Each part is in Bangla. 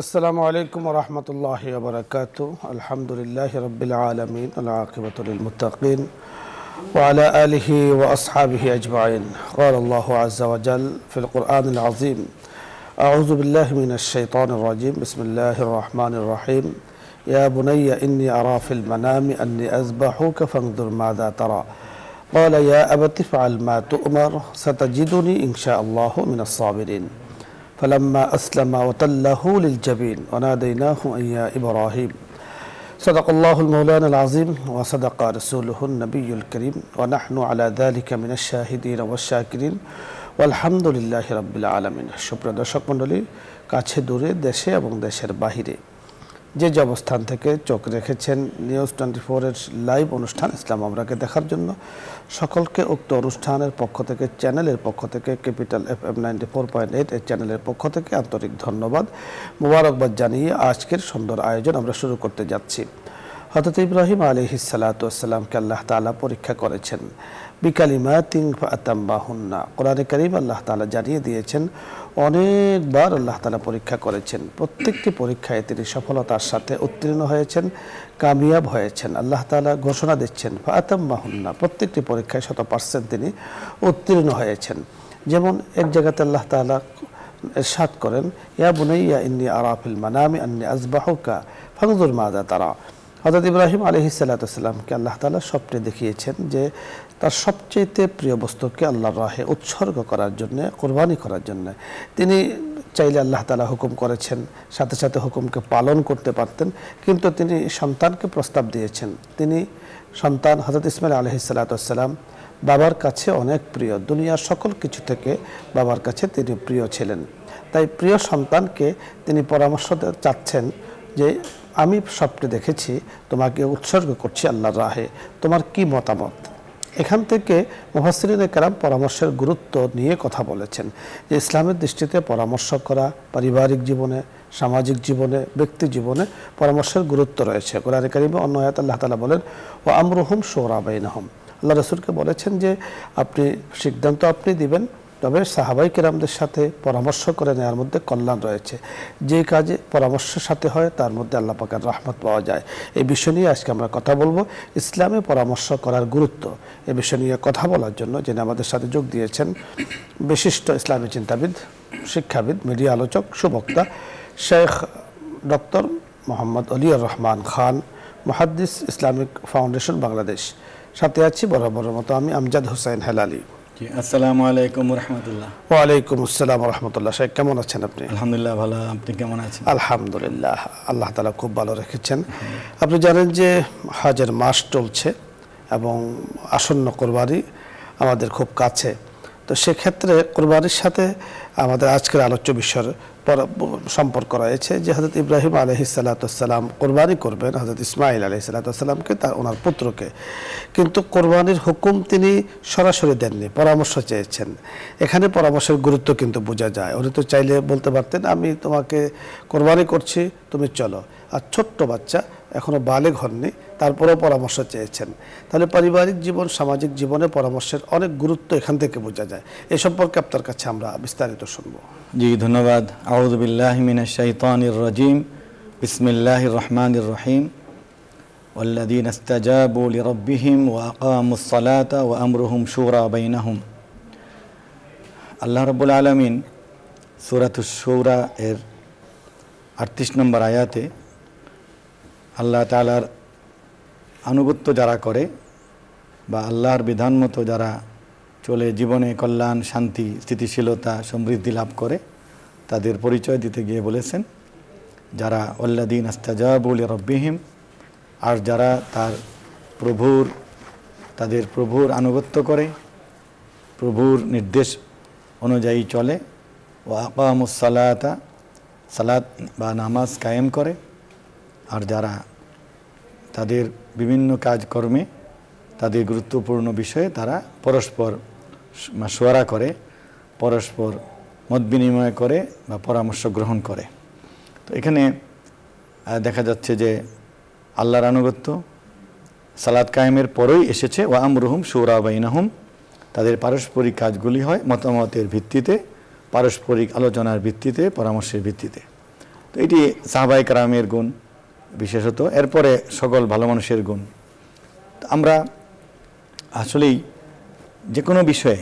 السلام عليكم ورحمة الله وبركاته. الحمد لله رب العالمين والعاقبة للمتقين وعلى آله وأصحابه أجمعين. قال الله عز وجل في القرآن العظيم: أعوذ بالله من الشيطان الرجيم. بسم الله الرحمن الرحيم. يا بني إني أرى في المنام أني أذبحك فانظر ماذا ترى. قال يا أبت افعل ما تؤمر ستجدني إن شاء الله من الصابرين. فلما أسلم وتله للجبين وناديناه أن يا إبراهيم. صدق الله المولانا العظيم وصدق رسوله النبي الكريم ونحن على ذلك من الشاهدين والشاكرين والحمد لله رب العالمين. সুপ্রিয় দর্শক মণ্ডলী, কাছে দূরে, দেশে এবং দেশের বাহিরে যে যে অবস্থান থেকে চোখ রেখেছেন নিউজ 24 এর লাইভ অনুষ্ঠান ইসলাম আমরাকে দেখার জন্য সকলকে উক্ত অনুষ্ঠানের পক্ষ থেকে, চ্যানেলের পক্ষ থেকে, ক্যাপিটাল FM 94.8 এর চ্যানেলের পক্ষ থেকে আন্তরিক ধন্যবাদ, মোবারকবাদ জানিয়ে আজকের সুন্দর আয়োজন আমরা শুরু করতে যাচ্ছি। হযরত ইব্রাহিম আলাইহিস সালাতু ওয়াস সালামকে আল্লাহ তাআলা পরীক্ষা করেছেন বিকালিমাতিন ফাতাম্মাহুন্না। কোরআনে কারীম আল্লাহ তাআলা জানিয়ে দিয়েছেন অনেকবার আল্লাহ তাআলা পরীক্ষা করেছেন, প্রত্যেকটি পরীক্ষায় তিনি সফলতার সাথে উত্তীর্ণ হয়েছেন, কামিয়াব হয়েছেন। আল্লাহ তাআলা ঘোষণা দিচ্ছেন ফাতাম্মাহুন্না, প্রত্যেকটি পরীক্ষায় 100% তিনি উত্তীর্ণ হয়েছেন। যেমন এক জায়গাতে আল্লাহ তাআলা ইরশাদ করেন ইয়া বুনাইয়া ইন্নী আরা ফিল মানামি আন্নী আযবাহুকা ফানজুর মাযা তারা। হযরত ইব্রাহিম আলাইহিস সালাতু ওয়াস সালামকে আল্লাহ তাআলা স্বপ্নে দেখিয়েছেন যে তার সবচেয়ে প্রিয় বস্তুকে আল্লাহর রাহে উৎসর্গ করার জন্য, কুরবানি করার জন্য তিনি চাইলে আল্লাহ তাআলা হুকুম করেছেন, সাথে সাথে হুকুমকে পালন করতে পারতেন, কিন্তু তিনি সন্তানকে প্রস্তাব দিয়েছেন। তিনি সন্তান হযরত ইসমাঈল আলাইহিস সালাতু ওয়াস সালাম বাবার কাছে অনেক প্রিয়, দুনিয়ার সকল কিছু থেকে বাবার কাছে তিনি প্রিয় ছিলেন। তাই প্রিয় সন্তানকে তিনি পরামর্শ চাচ্ছেন যে আমি স্বপ্নে দেখেছি তোমাকে উৎসর্গ করছি আল্লাহর রাহে, তোমার কি মতামত? এখান থেকে মুফাসসিরিনে কেরাম পরামর্শের গুরুত্ব নিয়ে কথা বলেছেন যে ইসলামের দৃষ্টিতে পরামর্শ করা পারিবারিক জীবনে, সামাজিক জীবনে, ব্যক্তি জীবনে পরামর্শের গুরুত্ব রয়েছে। কোরআনে কারীমে অন্য আয়াতে আল্লাহ তাআলা বলেন ওয়া আমরুহুম শুরা বাইনাহুম। আল্লাহ রাসূলকে বলেছেন যে আপনি সিদ্ধান্ত আপনি দিবেন, তবে সাহাবাই কেরামদের সাথে পরামর্শ করে নেওয়ার মধ্যে কল্যাণ রয়েছে। যে কাজে পরামর্শের সাথে হয় তার মধ্যে আল্লাহ পাকের রহমত পাওয়া যায়। এই বিষয় নিয়ে আজকে আমরা কথা বলবো, ইসলামে পরামর্শ করার গুরুত্ব। এই বিষয় নিয়ে কথা বলার জন্য যিনি আমাদের সাথে যোগ দিয়েছেন বিশিষ্ট ইসলামী চিন্তাবিদ, শিক্ষাবিদ, মিডিয়া আলোচক, সুবক্তা শেখ ডক্টর মোহাম্মদ ওলিউর রহমান খান, মুহাদ্দিস, ইসলামিক ফাউন্ডেশন বাংলাদেশ। সাথে আছি বরাবরের মতো আমি আমজাদ হোসেন হেলালি। আসসালামু আলাইকুম রাহমাতুল্লাহ। ওয়ালাইকুম আসসালাম রাহমাতুল্লাহ। শেখ কেমন আছেন আপনি? আলহামদুলিল্লাহ ভালো, আপনি কেমন আছেন? আলহামদুলিল্লাহ, আল্লাহ তাআলা খুব ভালো রেখেছেন। আপনি জানেন যে হজের মাস চলছে এবং আসন্ন কুরবানি আমাদের খুব কাছে। তো সেক্ষেত্রে কুরবানির সাথে আমাদের আজকের আলোচ্য বিষয়ের সম্পর্ক রয়েছে যে হযরত ইব্রাহিম আলাইহিস সালাতু ওয়াস সালাম কুরবানি করবেন হযরত ইসমাঈল আলাইহিস সালাতু ওয়াস সালামকে, তার ওনার পুত্রকে, কিন্তু কুরবানির হুকুম তিনি সরাসরি দেননি, পরামর্শ চেয়েছেন। এখানে পরামর্শের গুরুত্ব কিন্তু বোঝা যায়। উনি তো চাইলে বলতে পারতেন আমি তোমাকে কুরবানি করছি, তুমি চলো। আর ছোট্ট বাচ্চা, এখনো বালেগ হননি, তারপরেও পরামর্শ চেয়েছেন। তাহলে পারিবারিক জীবন, সামাজিক জীবনে পরামর্শের অনেক গুরুত্ব এখান থেকে বোঝা যায়। এ সম্পর্কে আপনার কাছে আমরা বিস্তারিত শুনবো। জি, ধন্যবাদ। আউযু বিল্লাহি মিনাশ শাইতানির রাজিম। বিসমিল্লাহির রহমানির রহিম। ওয়াল্লাযীনা ইসতাজাবু লিরাব্বিহিম ওয়া আকামুস সালাতা ওয়া আমরুহুম শুরা বাইনাহুম। আল্লাহ রাব্বুল আলামিন সূরাতুশ শুরা এর 38 নম্বর আয়াতে আল্লাহ তাআলার আনুগত্য যারা করে বা আল্লাহর বিধান মতো যারা চলে জীবনে কল্যাণ, শান্তি, স্থিতিশীলতা, সমৃদ্ধি লাভ করে, তাদের পরিচয় দিতে গিয়ে বলেছেন যারা ওয়াল্লাযীনা ইসতাজাবু লিরাব্বিহিম, আর যারা তাদের প্রভুর আনুগত্য করে, প্রভুর নির্দেশ অনুযায়ী চলে, ওয়া আকামুস সালাতা, সালাত বা নামাজ কায়েম করে, আর যারা তাদের বিভিন্ন কাজকর্মে, তাদের গুরুত্বপূর্ণ বিষয়ে তারা পরস্পর মাশওয়ারা করে, পরস্পর মত বিনিময় করে বা পরামর্শ গ্রহণ করে। তো এখানে দেখা যাচ্ছে যে আল্লাহর আনুগত্য সালাত কায়েমের পরেই এসেছে ওয়া আমরুহুম শুরা বাইনাহুম। তাদের পারস্পরিক কাজগুলি হয় মতামতের ভিত্তিতে, পারস্পরিক আলোচনার ভিত্তিতে, পরামর্শের ভিত্তিতে। তো এটি সাহাবায়ে কেরামের গুণ বিশেষত, এরপরে সকল ভালো মানুষের গুণ। আমরা আসলেই যে কোনো বিষয়ে,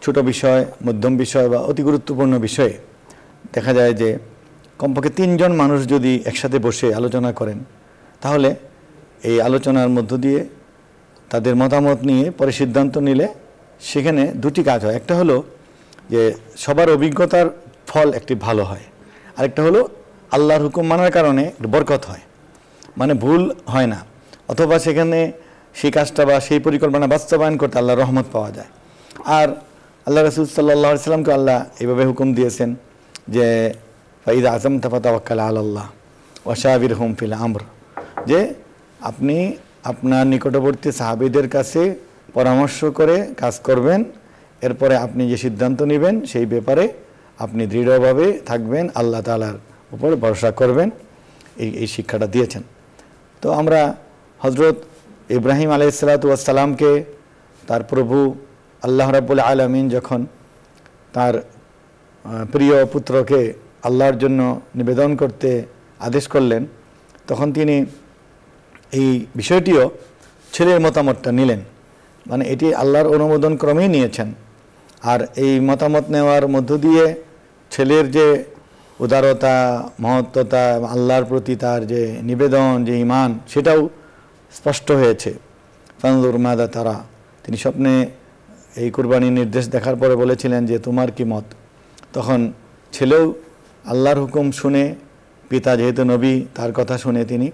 ছোট বিষয়, মধ্যম বিষয় বা অতি গুরুত্বপূর্ণ বিষয়ে দেখা যায় যে কমপক্ষে 3 জন মানুষ যদি একসাথে বসে আলোচনা করেন, তাহলে এই আলোচনার মধ্য দিয়ে তাদের মতামত নিয়ে পরে সিদ্ধান্ত নিলে সেখানে 2টি কাজ হয়। একটা হলো যে সবার অভিজ্ঞতার ফল একটি ভালো হয়, আরেকটা হলো আল্লাহর হুকুম মানার কারণে বরকত হয়, মানে ভুল হয় না, অথবা সেখানে সেই কাজটা বা সেই পরিকল্পনা বাস্তবায়ন করতে আল্লাহর রহমত পাওয়া যায়। আর আল্লাহ রাসূল সাল্লাল্লাহু আলাইহি সাল্লামকে আল্লাহ এইভাবে হুকুম দিয়েছেন যে ফাইদা আযামতা ফাতাওয়াক্কাল আলাল্লাহ ওয়া শাবিরহুম ফিল আমর, যে আপনি আপনার নিকটবর্তী সাহাবীদের কাছে পরামর্শ করে কাজ করবেন, এরপরে আপনি যে সিদ্ধান্ত নেবেন সেই ব্যাপারে আপনি দৃঢ়ভাবে থাকবেন, আল্লাহ তাআলার উপর ভরসা করবেন, এই শিক্ষাটা দিয়েছেন। তো আমরা হযরত ইব্রাহিম আলাইহিসসালাতু ওয়াস সালামকে তার প্রভু আল্লাহ রাব্বুল আলামিন যখন তার প্রিয় পুত্রকে আল্লাহর জন্য নিবেদন করতে আদেশ করলেন, তখন তিনি এই বিষয়টিও ছেলের মতামতটা নিলেন, মানে এটি আল্লাহর অনুমোদন ক্রমেই নিয়েছেন। আর এই মতামত নেওয়ার মধ্য দিয়ে ছেলের যে উদারতা, মহত্বতা, আল্লাহর প্রতি তার যে নিবেদন, যে ঈমান, সেটাও স্পষ্ট হয়েছে। ফানজুর মাযা তারা, তিনি স্বপ্নে এই কুরবানির নির্দেশ দেখার পরে বলেছিলেন যে তোমার কি মত। তখন ছেলেও আল্লাহর হুকুম শুনে, পিতা যেহেতু নবী তার কথা শুনে তিনি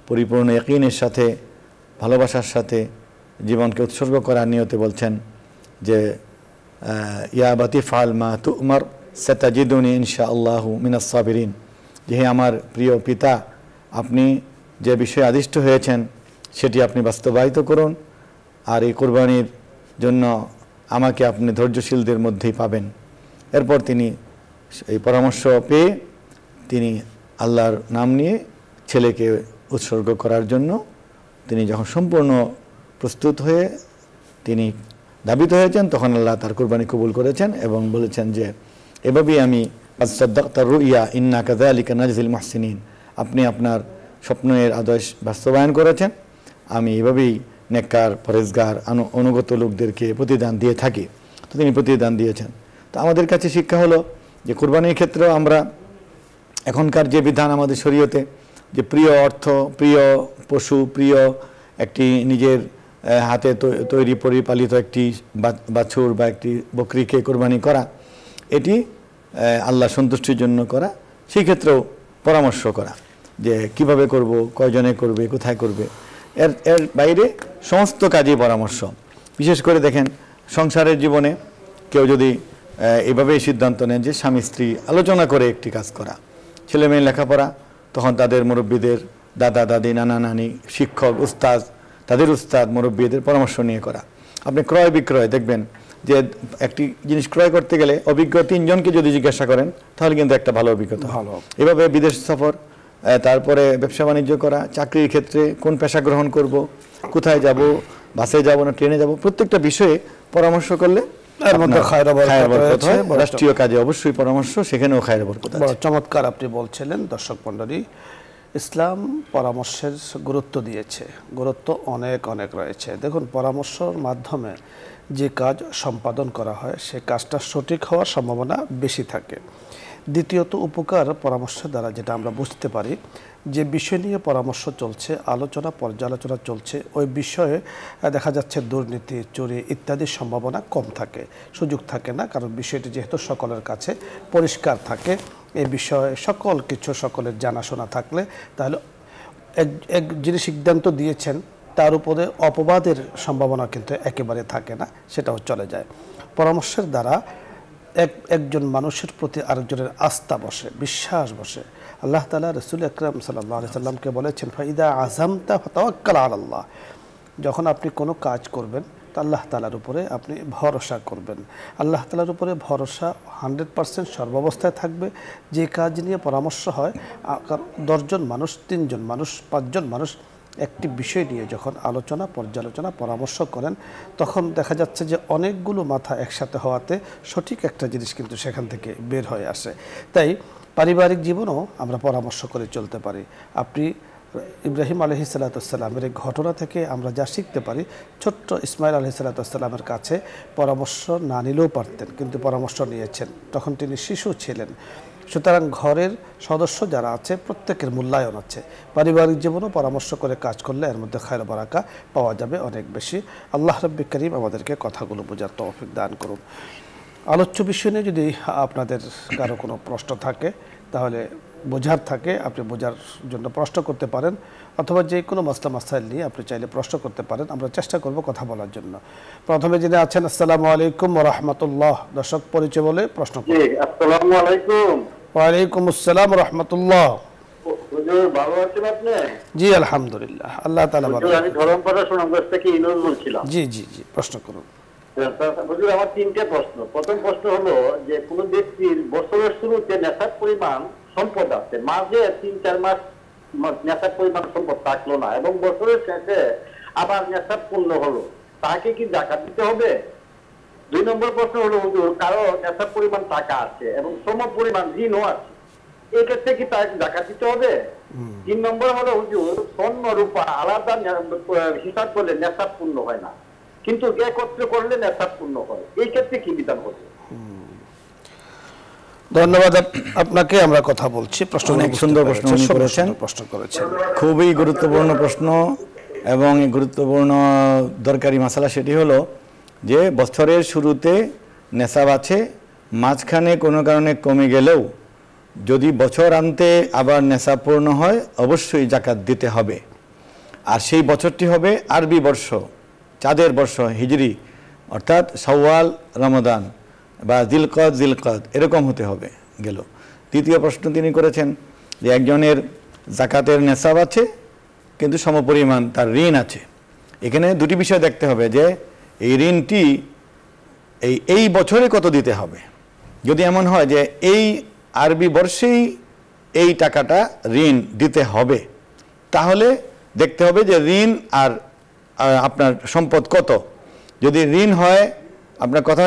পরিপূর্ণ ইয়াকিনের সাথে, ভালোবাসার সাথে জীবনকে উৎসর্গ করার নিয়তে বলছেন যে ইয়া আবাতি ফাল মা তু'মার সাতাজিদুনি ইনশাআল্লাহু মিনাস সাবিরিন, যে হে আমার প্রিয় পিতা, আপনি যে বিষয়ে আদিষ্ট হয়েছেন সেটি আপনি বাস্তবায়িত করুন, আর এই কুরবানির জন্য আমাকে আপনি ধৈর্যশীলদের মধ্যেই পাবেন। এরপর তিনি এই পরামর্শ পেয়ে তিনি আল্লাহর নাম নিয়ে ছেলেকে উৎসর্গ করার জন্য তিনি যখন সম্পূর্ণ প্রস্তুত হয়ে তিনি ধাবিত হয়েছেন, তখন আল্লাহ তার কুরবানি কবুল করেছেন এবং বলেছেন যে এভাবেই আমি সাদ্দাকতা রুইয়া ইন্না কাযালিকা নাজজিল মুহসিনিন, আপনি আপনার স্বপ্নের আদেশ বাস্তবায়ন করেছেন, আমি এভাবেই নেককার, পরেজগার, অনুগত লোকদেরকে প্রতিদান দিয়ে থাকি। তো তিনি প্রতিদান দিয়েছেন। তো আমাদের কাছে শিক্ষা হলো যে কুরবানির ক্ষেত্রেও আমরা এখনকার যে বিধান আমাদের শরীয়তে, যে প্রিয় অর্থ, প্রিয় পশু, প্রিয় একটি নিজের হাতে তৈরি পরিপালিত একটি বাছুর বা একটি বকরিকে কোরবানি করা, এটি আল্লাহ সন্তুষ্টির জন্য করা, সেই ক্ষেত্রেও পরামর্শ করা যে কিভাবে করব, কয়জনে করবে, কোথায় করবে, এর বাইরে সমস্ত কাজেই পরামর্শ। বিশেষ করে দেখেন সংসারের জীবনে কেউ যদি এভাবেই সিদ্ধান্ত নেন যে স্বামী স্ত্রী আলোচনা করে একটি কাজ করা, ছেলে মেয়ে লেখাপড়া, তখন তাদের মুরব্বীদের, দাদা দাদি, নানা নানি, শিক্ষক, উস্তাদ, তাদের উস্তাদ, মুরব্বীদের পরামর্শ নিয়ে করা। আপনি ক্রয় বিক্রয় দেখবেন যে একটি জিনিস ক্রয় করতে গেলে অভিজ্ঞ 3 জনকে যদি জিজ্ঞাসা করেন তাহলে কিন্তু একটা ভালো অভিজ্ঞতা। এভাবে বিদেশ সফর, তারপরে ব্যবসা বাণিজ্য করা, চাকরির ক্ষেত্রে কোন পেশা গ্রহণ করব, কোথায় যাব, বাসে যাব না ট্রেনে যাব, প্রত্যেকটা বিষয়ে পরামর্শ করলে রাষ্ট্রীয় কাজে অবশ্যই পরামর্শ, সেখানেও খায়ের বরকত আছে। চমৎকার আপনি বলছিলেন। দর্শক মণ্ডলী, ইসলাম পরামর্শের গুরুত্ব দিয়েছে, গুরুত্ব অনেক অনেক রয়েছে। দেখুন, পরামর্শের মাধ্যমে যে কাজ সম্পাদন করা হয় সে কাজটা সঠিক হওয়ার সম্ভাবনা বেশি থাকে। দ্বিতীয়ত, উপকার পরামর্শের দ্বারা যেটা আমরা বুঝতে পারি, যে বিষয় নিয়ে পরামর্শ চলছে, আলোচনা পর্যালোচনা চলছে, ওই বিষয়ে দেখা যাচ্ছে দুর্নীতি, চুরি ইত্যাদির সম্ভাবনা কম থাকে, সুযোগ থাকে না, কারণ বিষয়টি যেহেতু সকলের কাছে পরিষ্কার থাকে, এই বিষয়ে সকল কিছু সকলের জানাশোনা থাকলে তাহলে এক যিনি সিদ্ধান্ত দিয়েছেন তার উপরে অপবাদের সম্ভাবনা কিন্তু একেবারে থাকে না, সেটাও চলে যায়। পরামর্শের দ্বারা একজন মানুষের প্রতি আরেকজনের আস্থা বসে, বিশ্বাস বসে। আল্লাহ তাআলা রাসূল আকরাম সাল্লাল্লাহু আলাইহি সাল্লামকে বলেছেন, ফাইদা আযামতা ফাতাওয়াক্কাল আলাল্লাহ, যখন আপনি কোনো কাজ করবেন তা আল্লাহ তাআলার উপরে আপনি ভরসা করবেন। আল্লাহ তাআলার উপরে ভরসা 100% সর্বাবস্থায় থাকবে। যে কাজ নিয়ে পরামর্শ হয়, 10 জন মানুষ, 3 জন মানুষ, 5 জন মানুষ একটি বিষয় নিয়ে যখন আলোচনা পর্যালোচনা পরামর্শ করেন, তখন দেখা যাচ্ছে যে অনেকগুলো মাথা একসাথে হওয়াতে সঠিক একটা জিনিস কিন্তু সেখান থেকে বের হয়ে আসে। তাই পারিবারিক জীবনেও আমরা পরামর্শ করে চলতে পারি। আপনি ইব্রাহিম আলাইহিসসালামের এই ঘটনা থেকে আমরা যা শিখতে পারি, ছোট্ট ইসমাইল আলাইহিসসালামের কাছে পরামর্শ না নিলেও পারতেন, কিন্তু পরামর্শ নিয়েছেন, তখন তিনি শিশু ছিলেন। সুতরাং ঘরের সদস্য যারা আছে প্রত্যেকের মূল্যায়ন আছে। পারিবারিক জীবনেও পরামর্শ করে কাজ করলে এর মধ্যে খায়র বারাকা পাওয়া যাবে অনেক বেশি। আল্লাহ রাব্বুল কারীম আমাদেরকে কথাগুলো বোঝার তৌফিক দান করুন। আলোচ্য বিষয় নিয়ে যদি আপনাদের কারো কোনো প্রশ্ন থাকে, তাহলে বোঝার থাকে, আপনি বোঝার জন্য প্রশ্ন করতে পারেন, অথবা যে কোনো মাসলা মাসাইল নিয়ে আপনি চাইলে প্রশ্ন করতে পারেন। আমরা চেষ্টা করব কথা বলার জন্য। প্রথমে যিনি আছেন, আসসালামু আলাইকুম ওয়া রাহমাতুল্লাহ। দর্শক পরিচয় বলে প্রশ্ন করুন। জি, আসসালামু আলাইকুম। ওয়া আলাইকুম আসসালাম ওয়া রাহমাতুল্লাহ। হুজুর ভালো আছেন আপনি? জি আলহামদুলিল্লাহ, আল্লাহ তাআলা ভালো। হুজুর আমি ধরমপাড়া সুনামগঞ্জ থেকে ইনুস বলছিলাম। জি জি জি, প্রশ্ন করুন। হুজুর আমার তিনটে প্রশ্ন। প্রথম প্রশ্ন হলো যে কোন ব্যক্তির বছরের শুরুতে নেশার পরিমাণ সম্পদ আছে, মাঝে ৩-৪ মাস নেশার পরিমাণ সম্পদ থাকলো না এবং বছরের শেষে আবার নেশার পূর্ণ হলো, তাকে কি যাকাত দিতে হবে? ২ নম্বর প্রশ্ন হলো হুজুর, কারো নেশার পরিমাণ টাকা আছে এবং সম পরিমাণ ঋণও আছে, এই ক্ষেত্রে কি তাকে যাকাত দিতে হবে? ৩ নম্বর হলো হুজুর, স্বর্ণ রূপা আলাদা হিসাব করলে নেশাব পূর্ণ হয় না, কিন্তু একত্রে করলে নেশাব পূর্ণ হয়, এই ক্ষেত্রে কি বিধান হবে? ধন্যবাদ আপনাকে। আমরা কথা বলছি। প্রশ্ন অনেক সুন্দর প্রশ্ন করেছেন। খুবই গুরুত্বপূর্ণ প্রশ্ন এবং গুরুত্বপূর্ণ দরকারি মাসালা। সেটি হলো যে বছরের শুরুতে নেশাব আছে, মাঝখানে কোনো কারণে কমে গেলেও যদি বছর আনতে আবার নেশাব পূর্ণ হয়, অবশ্যই যাকাত দিতে হবে। আর সেই বছরটি হবে আরবি বর্ষ, চাঁদের বর্ষ, হিজরি, অর্থাৎ শাওয়াল, রমাদান বা জিলকদ এরকম হতে হবে গেল। দ্বিতীয় প্রশ্ন তিনি করেছেন যে একজনের যাকাতের নেশাব আছে কিন্তু সমপরিমাণ তার ঋণ আছে। এখানে দুটি বিষয় দেখতে হবে যে এই ঋণটি এই বছরে কত দিতে হবে। যদি এমন হয় যে এই আরবি বর্ষেই এই টাকাটা ঋণ দিতে হবে, তাহলে দেখতে হবে যে ঋণ আর আপনার সম্পদ কত। যদি ঋণ হয় আপনার কথা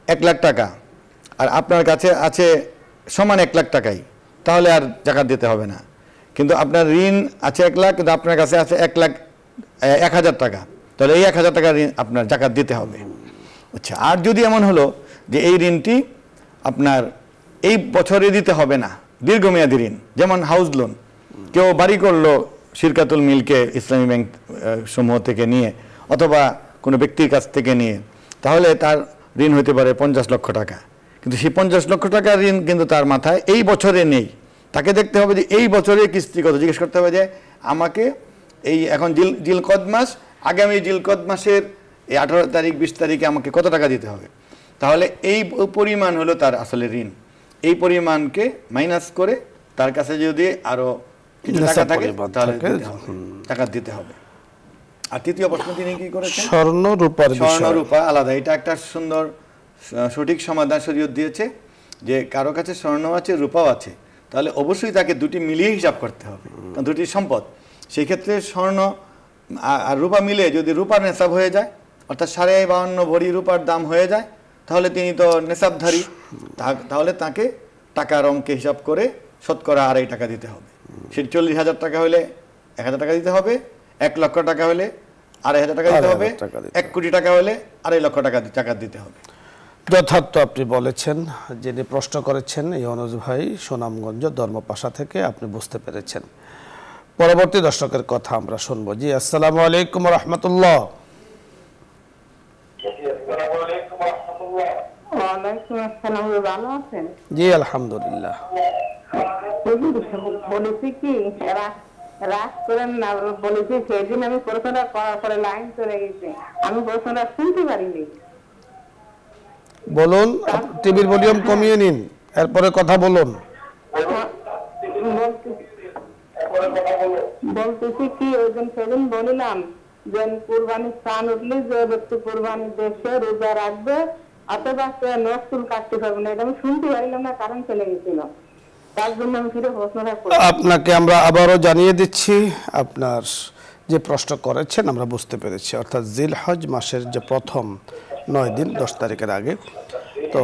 1 লাখ টাকা আর আপনার কাছে আছে সমান 1 লাখ টাকাই, তাহলে আর যাকাত দিতে হবে না। কিন্তু আপনার ঋণ আছে 1 লাখ, কিন্তু আপনার কাছে আছে 1,00,000 টাকা, তাহলে এই 1,000 টাকা ঋণ আপনার যাকাত দিতে হবে। আচ্ছা, আর যদি এমন হলো যে এই ঋণটি আপনার এই বছরে দিতে হবে না, দীর্ঘমেয়াদী ঋণ, যেমন হাউস লোন, কেউ বাড়ি করলো শিরকাতুল মিলকে ইসলামী ব্যাংক সমূহ থেকে নিয়ে অথবা কোনো ব্যক্তির কাছ থেকে নিয়ে, তাহলে তার ঋণ হতে পারে 50 লক্ষ টাকা, কিন্তু সেই 50 লক্ষ টাকার ঋণ কিন্তু তার মাথায় এই বছরে নেই। তাকে দেখতে হবে যে এই বছরে কিস্তি কত, জিজ্ঞেস করতে হবে যে আমাকে এই এখন জিলকদ মাস, আগামী জিলকদ মাসের এই 18 তারিখ 20 তারিখে আমাকে কত টাকা দিতে হবে। তাহলে এই পরিমাণ হলো তার আসলে ঋণ। এই পরিমাণকে মাইনাস করে তার কাছে যদি আরো কিছু টাকা থাকে তাহলে টাকা দিতে হবে। আর তৃতীয় প্রশ্ন তিনি কি করেছেন, স্বর্ণ রূপা আলাদা। এটা একটা সুন্দর সঠিক সমাধান শরীয়ত দিয়েছে যে কারো কাছে স্বর্ণ আছে, রূপাও আছে, তাহলে অবশ্যই তাকে দুটি মিলিয়ে হিসাব করতে হবে, কারণ দুটি সম্পদ। সেই ক্ষেত্রে স্বর্ণ আর রূপা মিলে যদি রূপার নেশাব হয়ে যায়, অর্থাৎ 52.5 ভরি রূপার দাম হয়ে যায়, তাহলে তিনি তো নেশাবধারী, তাহলে তাকে টাকার অঙ্কে হিসাব করে শতকরা 2.5 টাকা দিতে হবে। সেটি 40,000 টাকা হলে 1,000 টাকা দিতে হবে, 1 লক্ষ টাকা হলে 2,500 টাকা দিতে হবে, 1 কোটি টাকা হলে 2.5 লক্ষ টাকা দিতে হবে। যথার্থ আপনি বলেছেন। যিনি প্রশ্ন করেছেন ইউনুস ভাই সুনামগঞ্জ ধর্মপাশা থেকে, আপনি বুঝতে পেরেছেন। পরবর্তী দর্শকের কথা আমরা শুনবো। জি আসসালামু আলাইকুম ওয়া রাহমাতুল্লাহ। ওয়ালাইকুম আসসালাম, ভালো আছেন? জি আলহামদুলিল্লাহ। বলেছি কি রাগ করেন না, বলেছি সেদিন আমি প্রশ্নটা করার পরে লাইন চলে গেছে, আমি প্রশ্নটা শুনতে পারিনি। বলুন, টিভির ভলিউম কমিয়ে নিন, এরপরে কথা বলুন। বলতেছি কি সেদিন বলিলাম যে কুরবানির স্থান উঠলে যে ব্যক্তি কুরবানি দেশে রোজা রাখবে অথবা সে নকল কাটতে পারবে না, এটা আমি শুনতে পারিলাম না, কারণ চলে গেছিল, তার জন্য আমি ফিরে প্রশ্নটা করি। আপনাকে আমরা আবারও জানিয়ে দিচ্ছি, আপনার যে প্রশ্ন করেছেন আমরা বুঝতে পেরেছি। অর্থাৎ জিলহজ মাসের যে প্রথম 9 দিন 10 তারিখের আগে, তো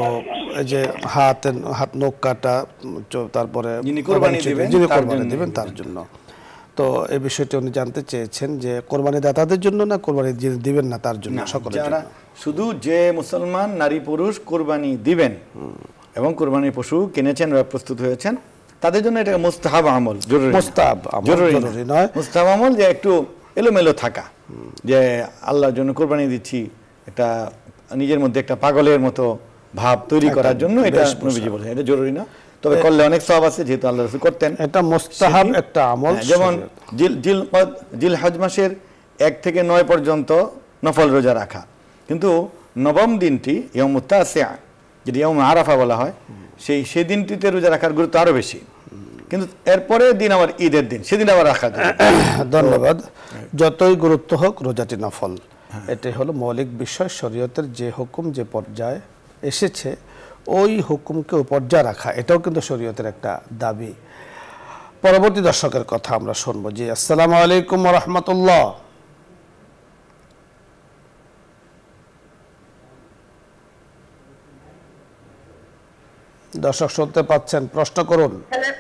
এই যে হাত নখ কাটা, তারপরে যিনি কোরবানি দিবেন তার জন্য। তো এই বিষয়টি উনি জানতে চেয়েছেন যে কোরবানি দাতাদের জন্য না কোরবানি যিনি দিবেন না তার জন্য, সকলের জন্য? শুধু যে মুসলমান নারী পুরুষ কোরবানি দিবেন এবং কোরবানির পশু কিনেছেন বা প্রস্তুত হয়েছেন তাদের জন্য এটা মুস্তাহাব আমল, জরুরি নয়। মুস্তাহাব আমল যে একটু এলোমেলো থাকা, যে আল্লাহর জন্য কোরবানি দিচ্ছি, এটা নিজের মধ্যে একটা পাগলের মতো ভাব তৈরি করার জন্য এটা নবীজি বলেছেন, এটা জরুরি না। তবে করলে অনেক সওয়াব আছে, যেহেতু আল্লাহ রাসূল করতেন। এটা মুস্তাহাব একটা আমল। যেমন জিলহজ মাসের 1 থেকে 9 পর্যন্ত নফল রোজা রাখা, কিন্তু নবম দিনটি ইয়াউমুত তাসিআ, যেটি ইয়াউম আরাফা বলা হয়, সেই দিনটিতে রোজা রাখার গুরুত্ব আরো বেশি। কিন্তু এরপরের দিন আবার ঈদের দিন, সেদিন আবার রাখা যায়। ধন্যবাদ। যতই গুরুত্ব হোক রোজাটি নফল, এটাই হলো মৌলিক বিষয়। শরীয়তের যে হুকুম যে পর্যায়ে এসেছে ওই হুকুমকে পর্যায়ে রাখা, এটাও কিন্তু শরীয়তের একটা দাবি। পরবর্তী দর্শকের কথা আমরা শুনবো। জি, আসসালামু আলাইকুম ওয়া রাহমাতুল্লাহ। দর্শক শুনতে পাচ্ছেন, প্রশ্ন করুন।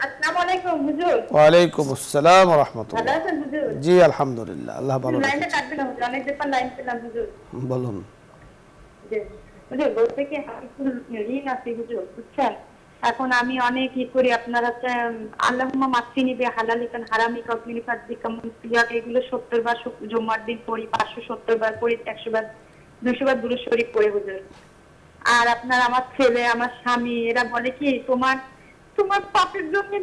আসসালামু আলাইকুম হুজুর। ওয়া আলাইকুম আসসালাম ওয়া রাহমাতুল্লাহ। ভালো আছেন হুজুর? জি আলহামদুলিল্লাহ, আল্লাহ ভালো রাখেন। লাইনটা কাটবেন না হুজুর, অনেক দিন লাইন পেলাম হুজুর। বলুন। জি হুজুর, বলতে কি হাদিসুল ঋণ আছে হুজুর, বুঝছেন? এখন আমি অনেক করি আপনার হচ্ছে আল্লাহুম্মা মাকফিনি বিহালালিকা হারামিকা ওয়াকফিনি বিফাদলিকা মুনফিয়াক, এগুলো 70 বার জুমার দিন পড়ি, 570 বার পড়ি, 100 বার 200 বার দুরূদ শরীফ পড়ি হুজুর। আর আপনার আমার ছেলে, আমার স্বামী, এরা বলে কি তোমার পাপের জন্য তুমি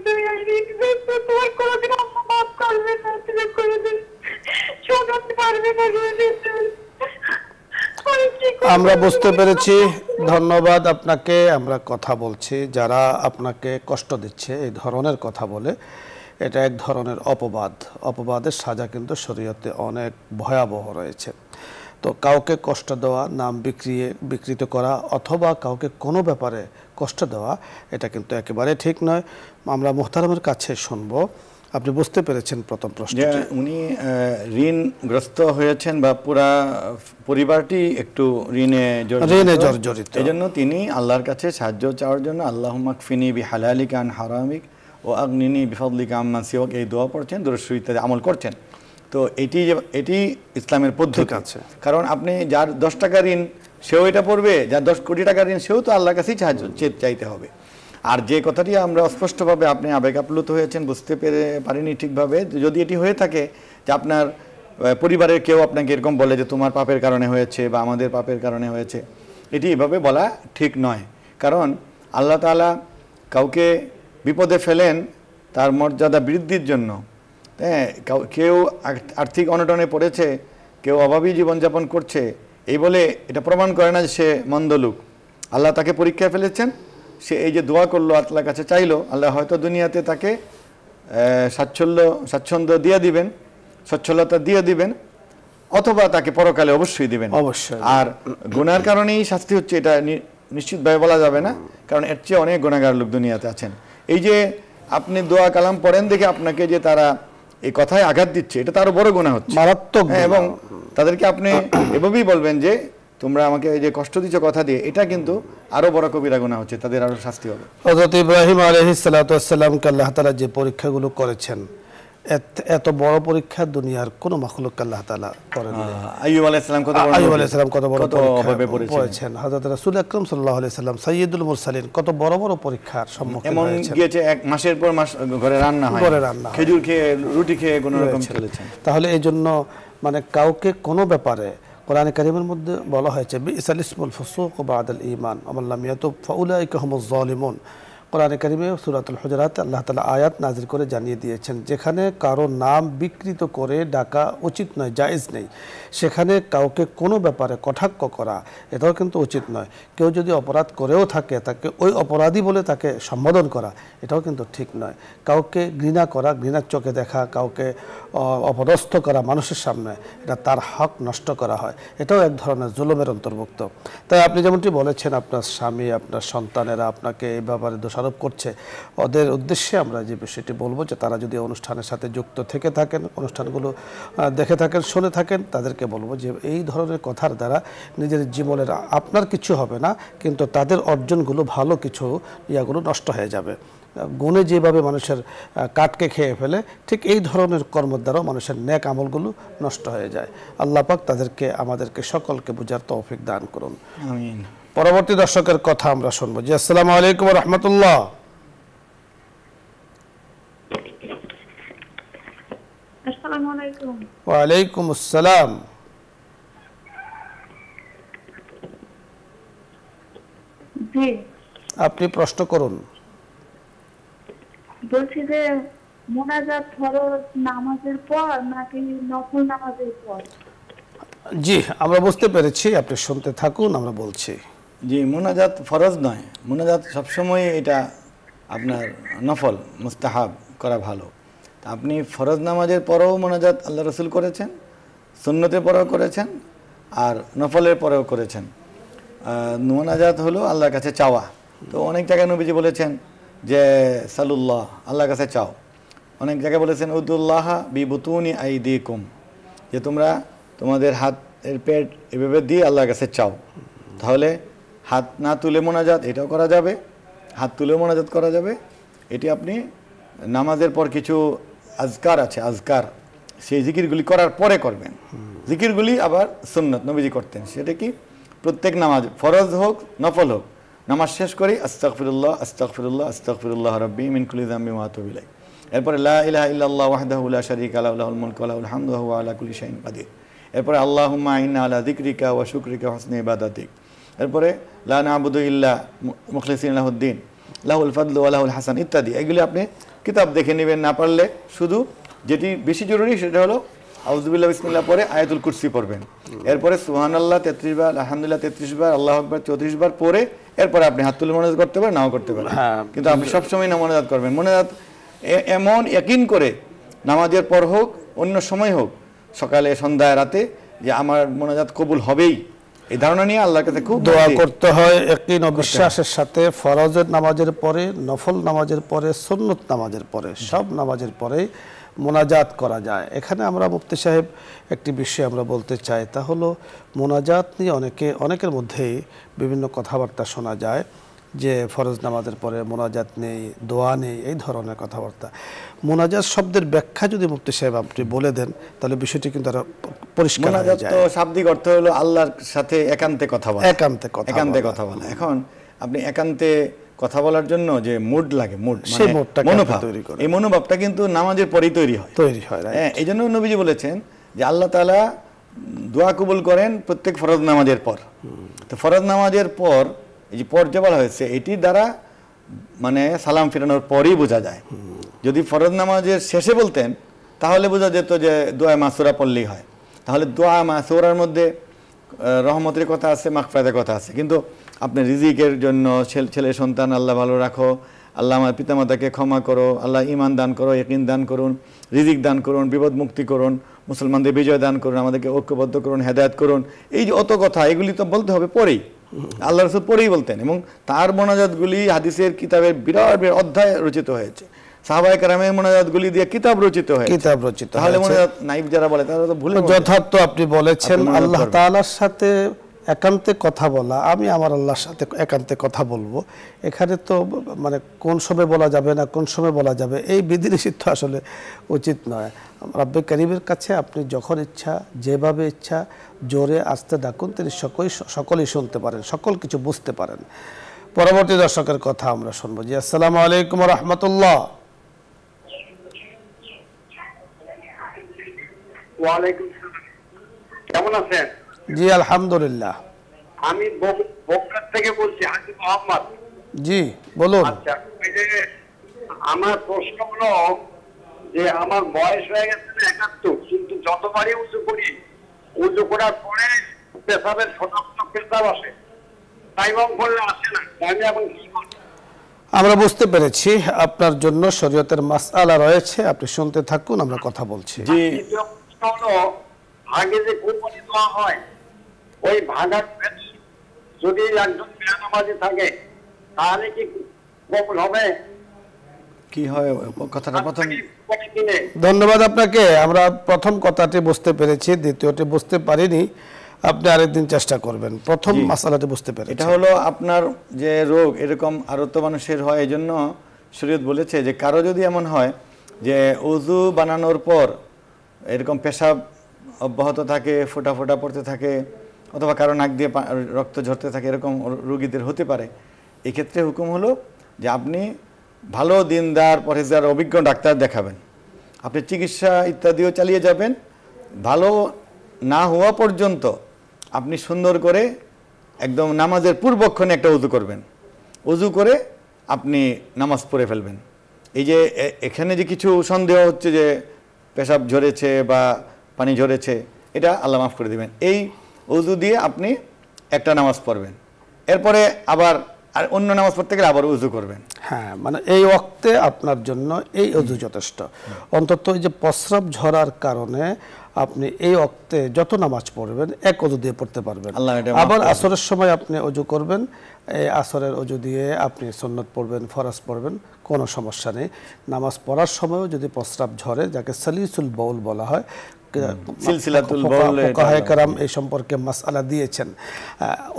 তোমার কোনোদিন আল্লাহ মাফ করবে না, তুমি কোনোদিন শোনাতে পারবে না। আমরা বুঝতে পেরেছি, ধন্যবাদ আপনাকে। আমরা কথা বলছি যারা আপনাকে কষ্ট দিচ্ছে এই ধরনের কথা বলে, এটা এক ধরনের অপবাদের সাজা কিন্তু শরীয়তে অনেক ভয়াবহ রয়েছে। তো কাউকে কষ্ট দেওয়া, নাম বিকৃত করা অথবা কাউকে কোনো ব্যাপারে কষ্ট দেওয়া, এটা কিন্তু একেবারে ঠিক নয়। আমরা মুহতারামের কাছে শুনবো। আপনি বুঝতে পেরেছেন প্রথম প্রশ্নটি, উনি ঋণগ্রস্ত হয়েছেন বা পুরা পরিবারটি একটু ঋণে জর্জরিত, এজন্য তিনি আল্লাহর কাছে সাহায্য চাওয়ার জন্য আল্লাহুম্মা কফিনি বিহালালিকা আন হারামিক ও আগনিনি বিফাদলিকা আম্মান সিওয়াক, এই দোয়া পড়ছেন, দুরূদ শরীফ ইত্যাদি আমল করছেন। তো এটি ইসলামের পদ্ধতি আছে। কারণ আপনি যার 10 টাকা ঋণ সেও এটা পড়বে, যার 10 কোটি টাকা ঋণ সেও তো আল্লাহর কাছেই সাহায্য চাইতে হবে। আর যে কথাটি আমরা অস্পষ্টভাবে আপনি আবেগ আপ্লুত হয়েছেন, বুঝতে পারিনি ঠিকভাবে, যদি এটি হয়ে থাকে যে আপনার পরিবারের কেউ আপনাকে এরকম বলে যে তোমার পাপের কারণে হয়েছে বা আমাদের পাপের কারণে হয়েছে, এটি এভাবে বলা ঠিক নয়। কারণ আল্লাহ তাআলা কাউকে বিপদে ফেলেন তার মর্যাদা বৃদ্ধির জন্য। হ্যাঁ, কেউ আর্থিক অনটনে পড়েছে, কেউ অভাবী জীবনযাপন করছে, এই বলে এটা প্রমাণ করে না যে সে মন্দ লোক। আল্লাহ তাকে পরীক্ষায় ফেলেছেন, সে এই যে দোয়া করলো, আল্লাহর কাছে চাইলো, আল্লাহ হয়তো দুনিয়াতে তাকে স্বাচ্ছন্দ্য দিয়ে দিবেন, সচ্ছলতা দিয়ে দিবেন, অথবা তাকে পরকালে অবশ্যই দিবেন। অবশ্যই। আর গুনার কারণেই শাস্তি হচ্ছে এটা নিশ্চিতভাবে বলা যাবে না, কারণ এর চেয়ে অনেক গুনাহগার লোক দুনিয়াতে আছেন। এই যে আপনি দোয়া কালাম পড়েন দেখে আপনাকে যে তারা এই কথায় আঘাত দিচ্ছে, এটা তারও বড় গুনাহ হচ্ছে, মারাত্মক। এবং তাদেরকে আপনি এভাবেই বলবেন যে তোমরা আমাকে যে কষ্ট দিচ্ছ কথা দিয়ে, এটা কিন্তু আরো বড় কবিরা গুনাহ হচ্ছে, তাদের আরো শাস্তি হবে। হযরত ইব্রাহিম আলাইহিস সালাতু ওয়াস সালামকে আল্লাহ তাআলা যে পরীক্ষাগুলো করেছেন, এত বড় পরীক্ষা দুনিয়ার কোন মাখলুক আল্লাহ তাআলা করেন না। আইয়ুব আলাইহিস সালাম কত বড় ভাবে পড়েছেন। হযরত রাসূল আকরাম সাল্লাল্লাহু আলাইহি সাল্লাম সাইয়্যিদুল মুরসালিন কত বড় বড় পরীক্ষার সম্মুখীন হয়েছেন। এমন গিয়েছে 1 মাসের পর মাস ঘরে রান্না হয়, খেজুর খেয়ে রুটি খেয়ে কোন রকম চলেছেন। তাহলে এই জন্য মানে কাউকে কোনো ব্যাপারে কোরআনে কারীমের মধ্যে বলা হয়েছে বিসাল ইসমুল ফুসুক বাদাল ঈমান ওয়া মান লাম ইয়াতুব ফাউলাইকা হুমুজ জালিমুন। কোরআনে কারীমে সূরাতুল হুজুরাতে আল্লাহ তাআলা আয়াত নাযিল করে জানিয়ে দিয়েছেন, যেখানে কারো নাম বিকৃত করে ডাকা উচিত নয়, জায়েজ নেই, সেখানে কাউকে কোনো ব্যাপারে কটাক্ষ করা এটাও কিন্তু উচিত নয়। কেউ যদি অপরাধ করেও থাকে তাকে ওই অপরাধী বলে তাকে সম্বোধন করা এটাও কিন্তু ঠিক নয়। কাউকে ঘৃণা করা, ঘৃণার চোখে দেখা, কাউকে অপদস্থ করা মানুষের সামনে, এটা তার হক নষ্ট করা হয়, এটাও এক ধরনের জুলুমের অন্তর্ভুক্ত। তাই আপনি যেমনটি বলেছেন, আপনার স্বামী, আপনার সন্তানেরা আপনাকে এই ব্যাপারে দোষারোপ দোষারোপ করছে, ওদের উদ্দেশ্যে আমরা যে বিষয়টি বলবো যে তারা যদি অনুষ্ঠানের সাথে যুক্ত থেকে থাকেন, অনুষ্ঠানগুলো দেখে থাকেন, শুনে থাকেন, তাদেরকে বলবো যে এই ধরনের কথার দ্বারা নিজের জীবনের আপনার কিছু হবে না, কিন্তু তাদের অর্জনগুলো ভালো কিছু ইয়াগুলো নষ্ট হয়ে যাবে। গুণে যেভাবে মানুষের কাটকে খেয়ে ফেলে, ঠিক এই ধরনের কর্মের দ্বারাও মানুষের নেক আমলগুলো নষ্ট হয়ে যায়। আল্লাহ পাক তাদেরকে আমাদেরকে সকলকে বুঝার তৌফিক দান করুন, আমিন। পরবর্তী দর্শকের কথা আমরা শুনবো। জি, আসসালামু আলাইকুম ওয়া রাহমাতুল্লাহ। আসসালামু আলাইকুম। ওয়া আলাইকুম আসসালাম। জি, আপনি প্রশ্ন করুন। বলছি যে মোনাজাত ফরজ নামাজের পর নাকি নফল নামাজের পর? জি, আমরা বুঝতে পেরেছি, আপনি শুনতে থাকুন, আমরা বলছি। জি, মোনাজাত ফরজ নয়, মোনাজাত সবসময় এটা আপনার নফল, মুস্তাহাব করা ভালো। তা আপনি ফরজ নামাজের পরেও মোনাজাত আল্লাহ রসুল করেছেন, সুন্নতের পরেও করেছেন, আর নফলের পরেও করেছেন। মোনাজাত হলো আল্লাহর কাছে চাওয়া। তো অনেক জায়গায় নবীজি বলেছেন যে সালুল্লাহ, আল্লাহর কাছে চাও। অনেক জায়গায় বলেছেন উদুল্লাহ বিবুতুনি আইদিকুম, যে তোমরা তোমাদের হাতের পেট এভাবে দিয়ে আল্লাহর কাছে চাও। তাহলে হাত না তুলে মোনাজাত এটাও করা যাবে, হাত তুলেও মোনাজাত করা যাবে। এটি আপনি নামাজের পর কিছু আজকার আছে, আজকার, সেই জিকিরগুলি করার পরে করবেন। জিকিরগুলি আবার সুন্নত, নবীজি করতেন। সেটা কি, প্রত্যেক নামাজ ফরজ হোক নফল হোক, নামাজ শেষ করি আস্তাগফিরুল্লাহ আস্তাগফিরুল্লাহ আস্তাগফিরুল্লাহ রাব্বি মিন কুল্লি যামবি ওয়া আতুবু ইলাইহি। এরপরে লা ইলাহা ইল্লাল্লাহ ওয়াহদাহু লা শারীকা লাহু লাহুল মুলকু ওয়া লাহুল হামদু ওয়া হুয়া আলা কুল্লি শাইইন কাদির। এরপরে আল্লাহুম্মা ইন্না আলা যিকরিকা ওয়া শুকরিকা ওয়া হুসনি ইবাদাতিক। এরপরে লা না'বুদু ইল্লা মুখলিসিন লাহুদ্দিন লাহুল ফাদলু ওয়া লাহুল হাসান ইত্যাদি। এগুলি আপনি কিতাব দেখে নেবেন, না পারলে শুধু যেটি বেশি জরুরি সেটা হলো আউযুবিল্লাহ বিসমিল্লাহ পরে আয়াতুল কুরসি পড়বেন। এরপরে সুবহানাল্লাহ 33 বার, আলহামদুলিল্লাহ 33 বার, আল্লাহু আকবার 34 বার পরে এরপরে আপনি হাত তুলে মোনাজাত করতে পারেন, নাও করতে পারেন। কিন্তু আপনি সবসময় না মোনাজাত করবেন। মোনাজাত এমন ইয়াকিন করে, নামাজের পর হোক অন্য সময় হোক, সকালে সন্ধ্যায় রাতে, যে আমার মোনাজাত কবুল হবেই, এই ধারণা নিয়ে আল্লাহর কাছে খুব দোয়া করতে হয় ইয়াকিন ও বিশ্বাসের সাথে। ফরজের নামাজের পরে, নফল নামাজের পরে, সুন্নত নামাজের পরে, সব নামাজের পরে মোনাজাত করা যায়। এখানে আমরা মুফতি সাহেব একটি বিষয় আমরা বলতে চাই, তা হলো মোনাজাত নিয়ে অনেকের মধ্যেই বিভিন্ন কথাবার্তা শোনা যায় যে ফরজ নামাজের পরে মোনাজাত নেই, দোয়া নেই, এই ধরনের কথাবার্তা। মোনাজাত শব্দের ব্যাখ্যা যদি মুফতি সাহেব আপনি বলে দেন, তাহলে বিষয়টি কিন্তু আরো পরিষ্কার হয়ে মোনাজাত যায়। তো শাব্দিক অর্থ হলো আল্লাহর সাথে একান্তে কথা বলা, একান্তে কথা বলা। এখন আপনি একান্তে কথা বলার জন্য যে মুড লাগে, মুড সেই মানে মুডটাকে মনোভাব, তৈরি করে। এই মনোভাবটা কিন্তু নামাজের পরেই তৈরি হয়। হ্যাঁ, এই জন্য নবীজি বলেছেন যে আল্লাহ তাআলা দোয়া কবুল করেন প্রত্যেক ফরজ নামাজের পর। তো ফরজ নামাজের পর এই যে পর যে বলা হয়েছে, এটির দ্বারা মানে সালাম ফিরানোর পরই বোঝা যায়। যদি ফরজ নামাজের শেষে বলতেন তাহলে বোঝা যেত যে দোয়া মাসুরা পড়লেই হয়। তাহলে দোয়া মাসুরার মধ্যে রহমতের কথা আছে, মাগফিরাতের কথা আছে। কিন্তু আপনি রিজিকের জন্য, ছেলে সন্তান আল্লাহ ভালো রাখো, আল্লাহ আমার পিতামাতাকে ক্ষমা করো, আল্লাহ ঈমান দান করো, ইয়াকিন দান করুন, রিজিক দান করুন, বিপদ মুক্তি করুন, মুসলমানদের বিজয় দান করুন, আমাদেরকে ঐক্যবদ্ধ করুন, হেদায়েত করুন, এই যে অত কথা, এগুলি তো বলতে হবে পরেই। আল্লাহ রাসূল পরেই বলতেন, এবং তার মোনাজাতগুলি হাদিসের কিতাবের বিরাট বিরাট অধ্যায় রচিত হয়েছে। সাহাবায়ে কেরামের মোনাজাতগুলি দিয়ে কিতাব রচিত হয়েছে। তাহলে মোনাজাত নাইব যারা বলে তারা তো ভুলে। যথার্থ আপনি বলেছেন, আল্লাহ তাআলার সাথে একান্তে কথা বলা, আমি আমার আল্লাহর সাথে একান্তে কথা বলবো। এখানে তো মানে কোন সময় বলা যাবে না, কোন সময় বলা যাবে, এই বিধিনিষেধ আসলে উচিত নয়। রব্বে কারীমের কাছে আপনি যখন ইচ্ছা, যেভাবে ইচ্ছা জোরে আস্তে ডাকুন, তিনি সকলেই শুনতে পারেন, সকল কিছু বুঝতে পারেন। পরবর্তী দর্শকের কথা আমরা শুনবো। জি, আসসালামু আলাইকুম ওয়া রাহমাতুল্লাহ। ওয়া আলাইকুম আসসালাম। কেমন আছেন? জি, আলহামদুলিল্লাহ। আমি বগুড়া থেকে বলছি, হাজী মোহাম্মদ। জি, বলুন। আচ্ছা, আমার প্রশ্ন হলো যে আমার বয়স হয়ে গেছে 71, কিন্তু যতবারই উঁচু করি, উঁচু করার পরে পেশাবের শনাক্ত পেশাব আসে, তাইবাম করলে আসে না। আমি এখন কি করব? আমরা বুঝতে পেরেছি, আপনার জন্য শরীয়তের মাসআলা রয়েছে, আপনি শুনতে থাকুন, আমরা কথা বলছি। জি, প্রশ্ন হলো, আগে যে কুরবানি দেওয়া হয়, ওই ভাগার যদি একজন বেনামাজি থাকে, তাহলে কি কখন হবে? কি হয় কথাটা প্রথম? ধন্যবাদ আপনাকে। আমরা প্রথম কথাটি বুঝতে পেরেছি, দ্বিতীয়টি বুঝতে পারিনি। আপনি আরেকদিন চেষ্টা করবেন। প্রথম মাসালাটি বুঝতে পেরেছি। এটা হলো আপনার যে রোগ, এরকম আরও তো মানুষের হয়, এই জন্য শরীয়ত বলেছে যে কারো যদি এমন হয় যে ওযু বানানোর পর এরকম পেশাব অব্যাহত থাকে, ফোঁটা ফোঁটা পড়তে থাকে, অথবা কারো নাক দিয়ে রক্ত ঝরতে থাকে, এরকম রোগীদের হতে পারে। এক্ষেত্রে হুকুম হলো যে আপনি ভালো দিনদার পরহেজগার অভিজ্ঞ ডাক্তার দেখাবেন, আপনি চিকিৎসা ইত্যাদিও চালিয়ে যাবেন। ভালো না হওয়া পর্যন্ত আপনি সুন্দর করে একদম নামাজের পূর্বক্ষণে একটা উযু করবেন, উযু করে আপনি নামাজ পড়ে ফেলবেন। এই যে এখানে যে কিছু সন্দেহ হচ্ছে যে পেশাব ঝরেছে বা পানি ঝরেছে, এটা আল্লাহ মাফ করে দিবেন। এই উযু দিয়ে আপনি একটা নামাজ পড়বেন, এরপরে আবার আর অন্য নামাজ পড়তে গেলে আবার উযু করবেন। হ্যাঁ, মানে এই ওয়াক্তে আপনার জন্য এই উযু যথেষ্ট। অন্তত এই যে প্রস্রাব ঝরার কারণে আপনি এই ওয়াক্তে যত নামাজ পড়বেন এক উযু দিয়ে পড়তে পারবেন। আবার আসরের সময় আপনি উযু করবেন, এই আসরের উযু দিয়ে আপনি সুন্নত পড়বেন, ফরজ পড়বেন, কোনো সমস্যা নেই। নামাজ পড়ার সময়ও যদি প্রস্রাব ঝরে, যাকে সালিসুল বাউল বলা হয়, এই সম্পর্কে মাসআলা দিয়েছেন।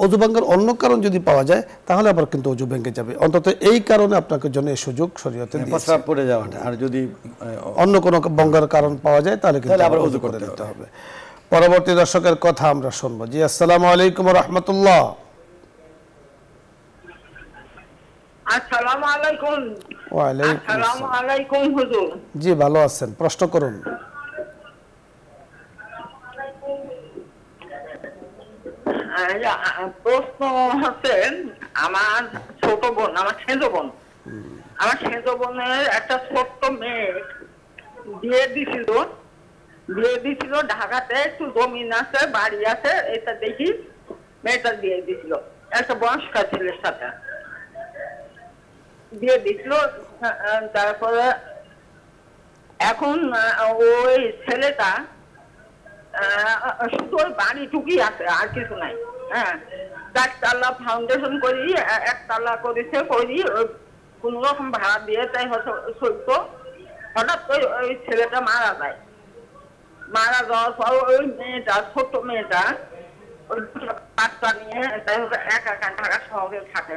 ওযু ভাঙার অন্য কারণ যদি পাওয়া যায় তাহলে আবার কিন্তু ওযু ভেঙে যাবে। অন্তত এই কারণে আপনাকে জন্য এই সুযোগ শরীয়তে দিয়েছে, প্রস্রাব পড়ে যাওয়াটা। আর যদি অন্য কোনো ভঙ্গার কারণ পাওয়া যায় তাহলে কিন্তু আবার ওযু করে নিতে হবে। পরবর্তী দর্শকের কথা আমরা শুনবো। জি, আসসালামু আলাইকুম ওয়া রাহমাতুল্লাহ। আসসালামু আলাইকুম। ওয়া আলাইকুম আসসালামু আলাইকুম হুজুর। জি, ভালো আছেন? প্রশ্ন করুন। প্রশ্ন হচ্ছে, আমার ছোট বোন, আমার সেজ বোনের একটা ছোট্ট মেয়ে বিয়ে দিছিল ঢাকাতে, একটু জমিন আছে, বাড়ি আছে, এটা দেখি মেয়েটা দিয়ে দিছিল একটা বয়স্ক ছেলের সাথে দিয়ে দিছিল। তারপরে এখন ওই ছেলেটা শুধু ওই বাড়িটুকুই আছে, আর কিছু নাই। হ্যাঁ, 4 তালা ফাউন্ডেশন করি, 1 তালা করেছে, করি কোন রকম ভাড়া দিয়ে তাই চলতো। হঠাৎ করে ওই ছেলেটা মারা যায়। মারা যাওয়ার পর ওই মেয়েটা, ছোট্ট মেয়েটা, ওই বাচ্চা নিয়ে তাই একা একা ঢাকা শহরে থাকে।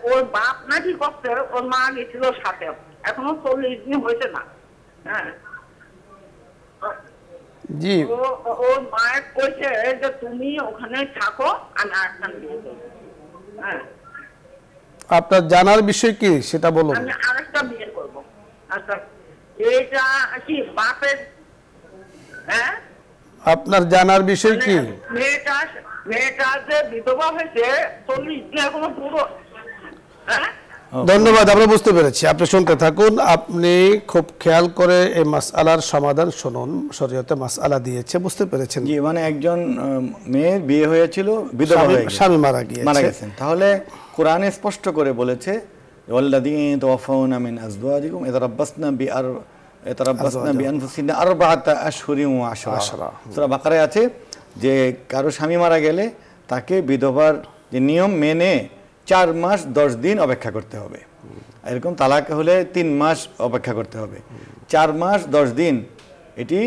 ওর বাপ নাকি করতে, ওর মা গেছিল সাথে, এখনো 40 দিন হয়েছে না। হ্যাঁ, জি, ওর মায়ের কইছে যে তুমি ওখানে থাকো, আমি আরেকখান বিয়ে করবো। হ্যাঁ, আপনার জানার বিষয় কি সেটা বলুন। আমি আরেকটা বিয়ে করবো। আচ্ছা, এটা কি বাপের? হ্যাঁ, আপনার জানার বিষয় কি? মেয়েটা যে বিধবা হয়েছে 40 দিন এখনো পুরো। হ্যাঁ, ধন্যবাদ, আমরা বুঝতে পেরেছি। আপনি শুনতে থাকুন। আপনি খুব খেয়াল করে এই মাসআলার সমাধান শুনুন। শরীয়তে মাসআলা দিয়েছে, বুঝতে পেরেছেন? জি, মানে একজন মেয়ের বিয়ে হয়েছিল, বিধবা হয়ে গেছে, স্বামী মারা গেছেন। তাহলে কোরআনে স্পষ্ট করে বলেছে, ওয়াল্লাযীনা তাওয়াফাউনা মিন আজওয়াজিকুম ইয়াতারাব্বাসনা বিআনফুসিহিন্না আরবাআতা আশহুরিন ওয়া আশরা। সূরা বাকারায় আছে যে কারো স্বামী মারা গেলে তাকে বিধবার যে নিয়ম মেনে 4 মাস 10 দিন অপেক্ষা করতে হবে। এরকম তালাক হলে 3 মাস অপেক্ষা করতে হবে। 4 মাস 10 দিন এটি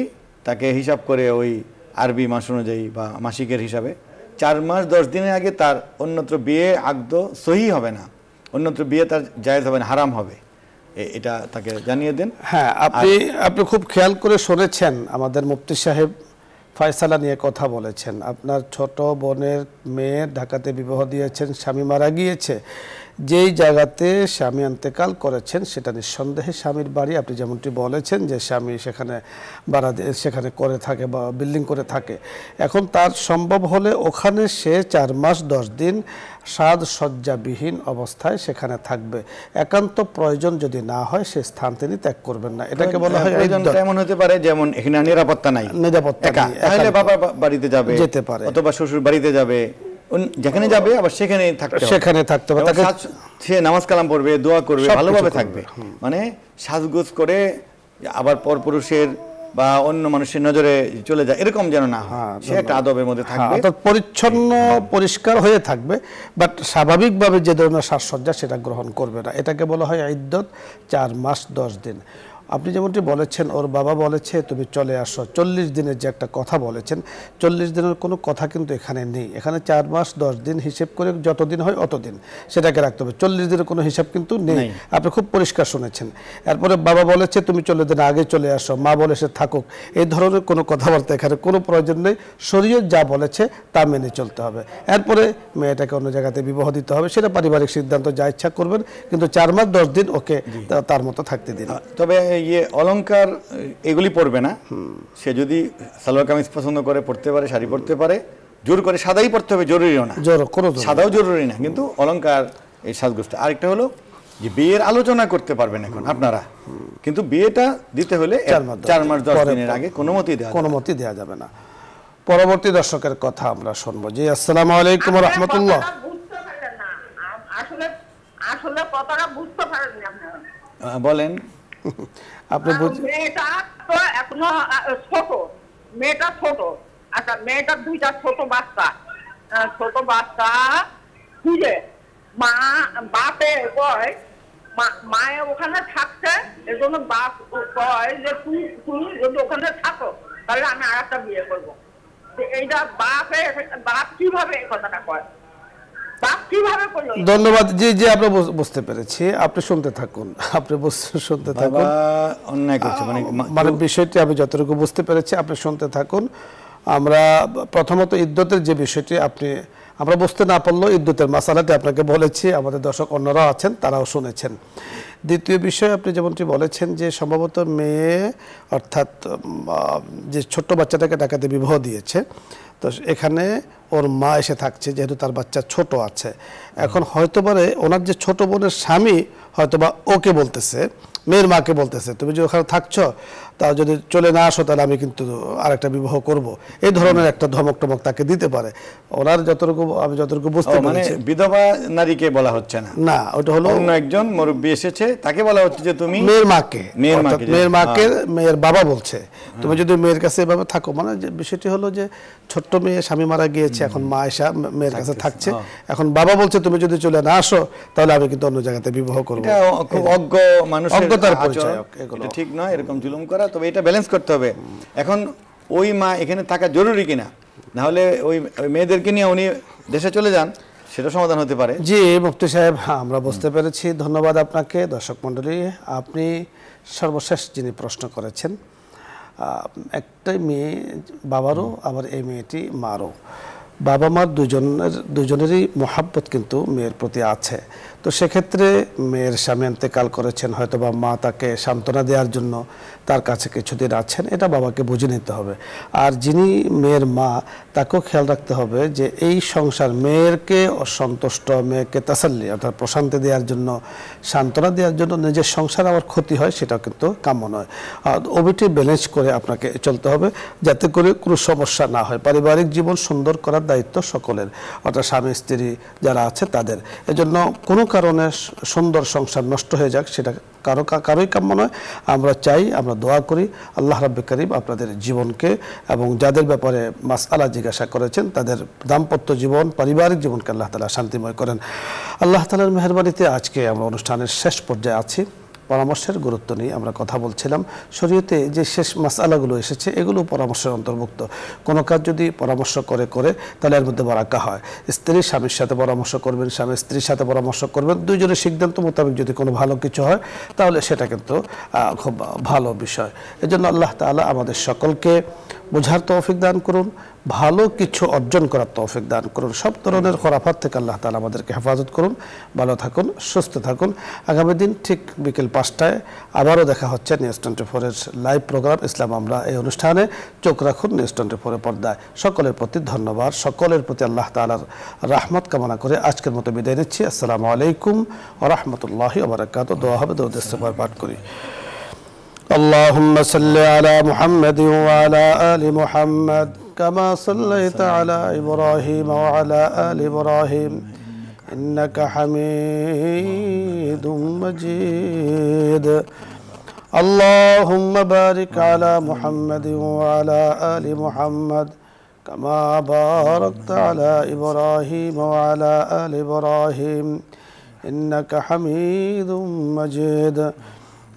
তাকে হিসাব করে ওই আরবি মাস অনুযায়ী বা মাসিকের হিসাবে 4 মাস 10 দিনের আগে তার অন্যত্র বিয়ে আকদ সহি হবে না, অন্যত্র বিয়ে তার জায়েজ হবে না, হারাম হবে। এটা তাকে জানিয়ে দেন। হ্যাঁ, আপনি খুব খেয়াল করে শুনেছেন। আমাদের মুফতি সাহেব ফয়সালা নিয়ে কথা বলেছেন। আপনার ছোট বোনের মেয়ে ঢাকাতে বিবাহ দিয়েছেন, স্বামী মারা গিয়েছে। যেই জায়গাতে স্বামী ইন্তেকাল করেছেন সেটা নিঃসন্দেহে স্বামীর বাড়ি। আপনি যেমনটি বলেছেন যে স্বামী সেখানে করে থাকে বা বিল্ডিং করে থাকে। এখন তার সম্ভব হলে ওখানে সে 4 মাস 10 দিন সাজসজ্জাবিহীন অবস্থায় সেখানে থাকবে। একান্ত প্রয়োজন যদি না হয় সে স্থান তিনি ত্যাগ করবেন না। এটাকে বলা হয় ইদ্দত। এমন হতে পারে যেমন এখানে নিরাপত্তা নাই, তাহলে বাবার বাড়িতে যাবে, যেতে পারে, অথবা শ্বশুর বাড়িতে যাবে, যেখানে যাবে আবার সেখানে থাকতে হবে। সে নামাজ কালাম পড়বে, দোয়া করবে, ভালোভাবে থাকবে। মানে সাজগোজ করে আবার পরপুরুষের বা অন্য মানুষের নজরে চলে যায়, এরকম যেন না হয়, সে একটা আদবের মধ্যে থাকবে, অর্থাৎ পরিচ্ছন্ন পরিষ্কার হয়ে থাকবে, বাট স্বাভাবিকভাবে যে ধরনের সাজসজ্জা সেটা গ্রহণ করবে না। এটাকে বলা হয় ইদ্দত 4 মাস 10 দিন। আপনি যেমনটি বলেছেন ওর বাবা বলেছে তুমি চলে আসো, 40 দিনের যে একটা কথা বলেছেন, 40 দিনের কোনো কথা কিন্তু এখানে নেই। এখানে 4 মাস 10 দিন হিসেব করে যতদিন হয় অতদিন সেটাকে রাখতে হবে, 40 দিনের কোনো হিসাব কিন্তু নেই। আপনি খুব পরিষ্কার শুনেছেন। এরপরে বাবা বলেছে তুমি 40 দিন আগে চলে আসো, মা বলে সে থাকুক, এই ধরনের কোনো কথাবার্তা এখানে কোনো প্রয়োজন নেই। শরীয়ত যা বলেছে তা মেনে চলতে হবে। এরপরে মেয়েটাকে অন্য জায়গাতে বিবাহ দিতে হবে, সেটা পারিবারিক সিদ্ধান্ত, যা ইচ্ছা করবেন, কিন্তু 4 মাস 10 দিন ওকে তার মতো থাকতে দিন। তবে অলংকার এগুলি পরবে না। সে যদি সালোয়ার কামিজ পছন্দ করে পড়তে পারে, শাড়ি পরতে পারে, জোর করে সাদাই পড়তে হবে জরুরিও না, সাদাও জরুরি না, কিন্তু অলংকার এই সাজগোষ্ঠী। আরেকটা হলো যে বিয়ের আলোচনা করতে পারবেন এখন আপনারা, কিন্তু বিয়েটা দিতে হলে 4 মাস 10 দিনের আগে কোনো মতেই দেওয়া যাবে না। পরবর্তী দর্শকের কথা আমরা শুনবো। জি, আসসালামু আলাইকুম ওয়া রাহমাতুল্লাহ। আসলে কথাটা বুঝতে পারেন না আপনারা, বলেন। আপনি মেয়েটা তো এখনো ছোট, মেয়েটা ছোট। আচ্ছা, মেয়েটার 2টা ছোট বাচ্চা খুঁজে বাপে কয়, মায়ে ওখানে থাকছে, এর জন্য বাপ কয় যে তুমি যদি ওখানে থাকো তাহলে আমি আর একটা বিয়ে করবো। এইটা বাপ কিভাবে এই কথাটা কয়? ধন্যবাদ। জি জি, আমরা বুঝতে পেরেছি, আপনি শুনতে থাকুন, শুনতে থাকুন। অন্যায় করছে মানে বিষয়টি আমি যতটুকু বুঝতে পেরেছি, আপনি শুনতে থাকুন। আমরা প্রথমত ইদ্দতের যে বিষয়টি আমরা বুঝতে না পারলেও ইদ্দতের মাসালাটি আপনাকে বলেছি, আমাদের দর্শক অন্যরাও আছেন, তারাও শুনেছেন। দ্বিতীয় বিষয়, আপনি যেমনটি বলেছেন যে সম্ভবত মেয়ে অর্থাৎ যে ছোট্ট বাচ্চাটাকে টাকাতে বিবাহ দিয়েছে, তো এখানে ওর মা এসে থাকছে, যেহেতু তার বাচ্চা ছোট আছে। এখন হয়তো পারে ওনার যে ছোট বোনের স্বামী হয়তোবা ওকে বলতেছে, মেয়ের মাকে বলতেছে তুমি যে ওখানে থাকছো, তা যদি চলে না আসো তাহলে আমি কিন্তু আরেকটা বিবাহ করব, এই ধরনের একটা ধমক টমক তাকে দিতে পারে। ওনার আমি যতটুকু বুঝতে পেরেছি, বিধবা নারীকে বলা হচ্ছে না, ওটা হলো অন্য একজন মুরব্বি এসেছে, তাকে বলা হচ্ছে যে তুমি মেয়ের মাকে মেয়ের বাবা বলছে তুমি যদি মেয়ের কাছে এভাবে থাকো, মানে যে বিষয়টি হলো যে ছোট্ট মেয়ে স্বামী মারা গিয়েছে, এখন মা এসে মেয়ের কাছে থাকছে, এখন বাবা বলছে তুমি যদি চলে না আসো তাহলে আমি কিন্তু অন্য জায়গাতে বিবাহ করবো। খুব অজ্ঞ মানুষের অজ্ঞতার পরিচয়, এটা ঠিক নয় এরকম জুলুম করা। তবে এটা ব্যালেন্স করতে হবে। এখন ওই মা এখানে থাকা জরুরি কিনা, না হলে ওই মেয়েদেরকে নিয়ে উনি দেশে চলে যান, সেটা সমাধান হতে পারে। জি মুফতি সাহেব, আমরা বুঝতে পেরেছি, ধন্যবাদ আপনাকে। দর্শক মণ্ডলী, আপনি সর্বশেষ যিনি প্রশ্ন করেছেন, একটাই মেয়ে বাবারও, আবার এই মেয়েটি মারও, বাবা মার দুজনেরই মোহাব্বত কিন্তু মেয়ের প্রতি আছে। তো সেক্ষেত্রে মেয়ের স্বামী ইন্তেকাল করেছেন, হয়তো বা মা তাকে সান্ত্বনা দেওয়ার জন্য তার কাছে কিছুদিন আছেন, এটা বাবাকে বুঝে নিতে হবে। আর যিনি মেয়ের মা, তাকেও খেয়াল রাখতে হবে যে এই সংসার, মেয়েরকে অসন্তুষ্ট, মেয়েকে তাসাল্লি অর্থাৎ প্রশান্তি দেওয়ার জন্য, সান্ত্বনা দেওয়ার জন্য নিজের সংসার আবার ক্ষতি হয়, সেটাও কিন্তু কাম্য নয়। ওবিটি ব্যালেন্স করে আপনাকে চলতে হবে, যাতে করে কোনো সমস্যা না হয়। পারিবারিক জীবন সুন্দর করার দায়িত্ব সকলের, অর্থাৎ স্বামী স্ত্রী যারা আছে তাদের। এজন্য কোনো কারণে সুন্দর সংসার নষ্ট হয়ে যাক, সেটা কারোই কাম্য নয়। আমরা চাই, আমরা দোয়া করি আল্লাহ রাব্বুল কারীম আপনাদের জীবনকে এবং যাদের ব্যাপারে মাসআলা জিজ্ঞাসা করেছেন তাদের দাম্পত্য জীবন, পারিবারিক জীবনকে আল্লাহ তাআলা শান্তিময় করেন। আল্লাহ তাআলার মেহেরবানিতে আজকে আমরা অনুষ্ঠানের শেষ পর্যায়ে আছি। পরামর্শের গুরুত্ব নিয়ে আমরা কথা বলছিলাম। শরীয়তে যে শেষ মাসআলাগুলো এসেছে এগুলো পরামর্শের অন্তর্ভুক্ত। কোনো কাজ যদি পরামর্শ করে তাহলে এর মধ্যে বারাকা হয়। স্ত্রী স্বামীর সাথে পরামর্শ করবেন, স্বামী স্ত্রীর সাথে পরামর্শ করবেন, দুইজনের সিদ্ধান্ত মোতাবেক যদি কোনো ভালো কিছু হয় তাহলে সেটা কিন্তু খুব ভালো বিষয়। এজন্য আল্লাহ তাআলা আমাদের সকলকে বোঝার তৌফিক দান করুন, ভালো কিছু অর্জন করার তৌফিক দান করুন, সব ধরনের খরাফাত থেকে আল্লাহ তাআলা আমাদেরকে হেফাজত করুন। ভালো থাকুন, সুস্থ থাকুন। আগামী দিন ঠিক বিকেল 5টায় আবারও দেখা হচ্ছে নিউজ 24-এর লাইভ প্রোগ্রাম ইসলাম আমরা, এই অনুষ্ঠানে চোখ রাখুন নিউজ 24-এর পর্দায়। সকলের প্রতি ধন্যবাদ, সকলের প্রতি আল্লাহ তাআলার রাহমত কামনা করে আজকের মতো বিদায় নিচ্ছি। আসসালামু আলাইকুম ওয়া রাহমাতুল্লাহি ওয়া বারাকাতুহু। দোয়া হবে, দরুদ ইস্তেগফার পাঠ করি। اللهم صل على محمد وعلى آل محمد كما صليت على إبراهيم وعلى آل إبراهيم إنك حميد مجيد اللهم بارك على محمد وعلى آل محمد كما باركت على إبراهيم وعلى آل إبراهيم إنك حميد مجيد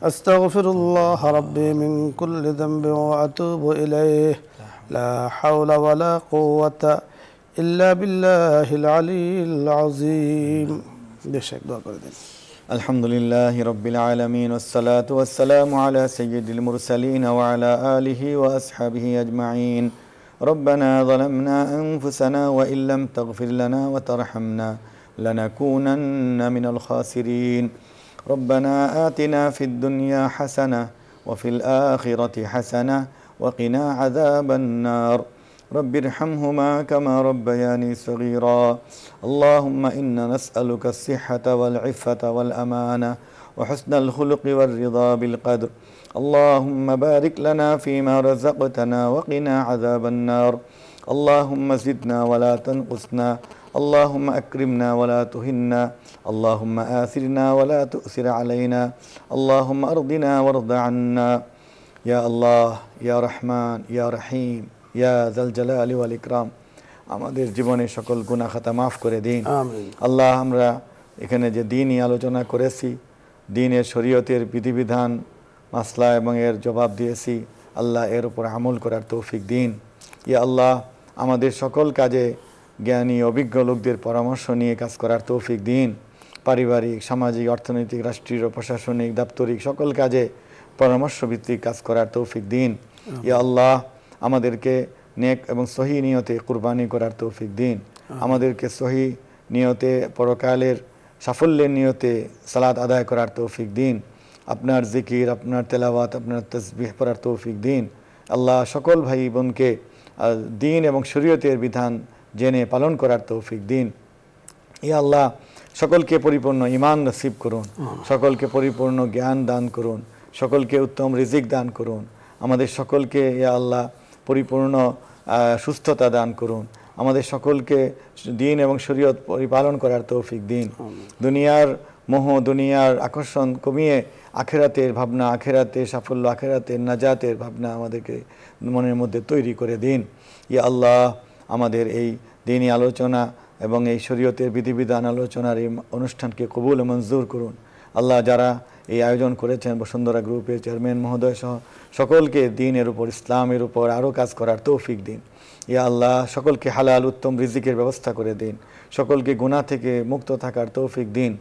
أستغفر الله ربي من كل ذنب وأتوب إليه لا حول ولا قوة إلا بالله العلي العظيم بشك دعا করে দিন الحمد لله رب العالمين والصلاة والسلام على سيد المرسلين وعلى آله وأصحابه أجمعين ربنا ظلمنا أنفسنا وإن لم تغفر لنا وترحمنا لنكونن من الخاسرين ربنا آتنا في الدنيا حسنة وفي الآخرة حسنة وقنا عذاب النار رب ارحمهما كما ربياني صغيرا اللهم إنا نسألك الصحة والعفة والأمانة وحسن الخلق والرضا بالقدر اللهم بارك لنا فيما رزقتنا وقنا عذاب النار اللهم زدنا ولا تنقصنا اللهم أكرمنا ولا تهنا اللهم آثرنا ولا تؤثر علينا اللهم أرضنا وارض عنا يا الله يا رحمن يا رحيم ইয়া যাল জালালি ওয়াল ইকরাম আমাদের জীবনে সকল গুনাহ খাতা মাফ করে দিন আমিন আল্লাহ আমরা এখানে যে দ্বীনি আলোচনা করেছি দ্বীনের শরীয়তের বিধিবিধান মাসলা এবং এর জবাব দিয়েছি আল্লাহ এর উপর আমল করার তৌফিক দিন ইয়া আল্লাহ আমাদের সকল কাজে জ্ঞানী অভিজ্ঞ লোকদের পরামর্শ নিয়ে কাজ করার তৌফিক দিন পারিবারিক সামাজিক অর্থনৈতিক রাষ্ট্রীয় প্রশাসনিক দাপ্তরিক সকল কাজে পরামর্শ ভিত্তিক কাজ করার তৌফিক দিন ইয়া আল্লাহ আমাদেরকে নেক এবং সহি নিয়তে কুরবানি করার তৌফিক দিন আমাদেরকে সহি নিয়তে পরকালের সাফল্যের নিয়তে সালাত আদায় করার তৌফিক দিন আপনার জিকির আপনার তেলাওয়াত আপনার তাসবিহ পড়ার তৌফিক দিন আল্লাহ সকল ভাই বোনকে দ্বীন এবং শরীয়তের বিধান জেনে পালন করার তৌফিক দিন ইয়া আল্লাহ সকলকে পরিপূর্ণ ঈমান নসিব করুন সকলকে পরিপূর্ণ জ্ঞান দান করুন সকলকে উত্তম রিজিক দান করুন আমাদের সকলকে ইয়া আল্লাহ পরিপূর্ণ সুস্থতা দান করুন আমাদের সকলকে দ্বীন এবং শরীয়ত পরিপালন করার তৌফিক দিন দুনিয়ার মোহ দুনিয়ার আকর্ষণ কমিয়ে আখিরাতের ভাবনা আখিরাতের সাফল্য আখিরাতের নাজাতের ভাবনা আমাদেরকে মনের মধ্যে তৈরি করে দিন ইয়া আল্লাহ আমাদের এই দ্বীনি আলোচনা এবং এই শরীয়তের বিধিবিধান আলোচনার এই অনুষ্ঠানকে কবুল ও মঞ্জুর করুন আল্লাহ যারা এই আয়োজন করেছেন বসুন্ধরা গ্রুপের চেয়ারম্যান মহোদয় সহ সকলকে দ্বীনের উপর ইসলামের উপর আরও কাজ করার তৌফিক দিন ইয়া আল্লাহ সকলকে হালাল উত্তম রিজিকের ব্যবস্থা করে দিন সকলকে গুনাহ থেকে মুক্ত থাকার তৌফিক দিন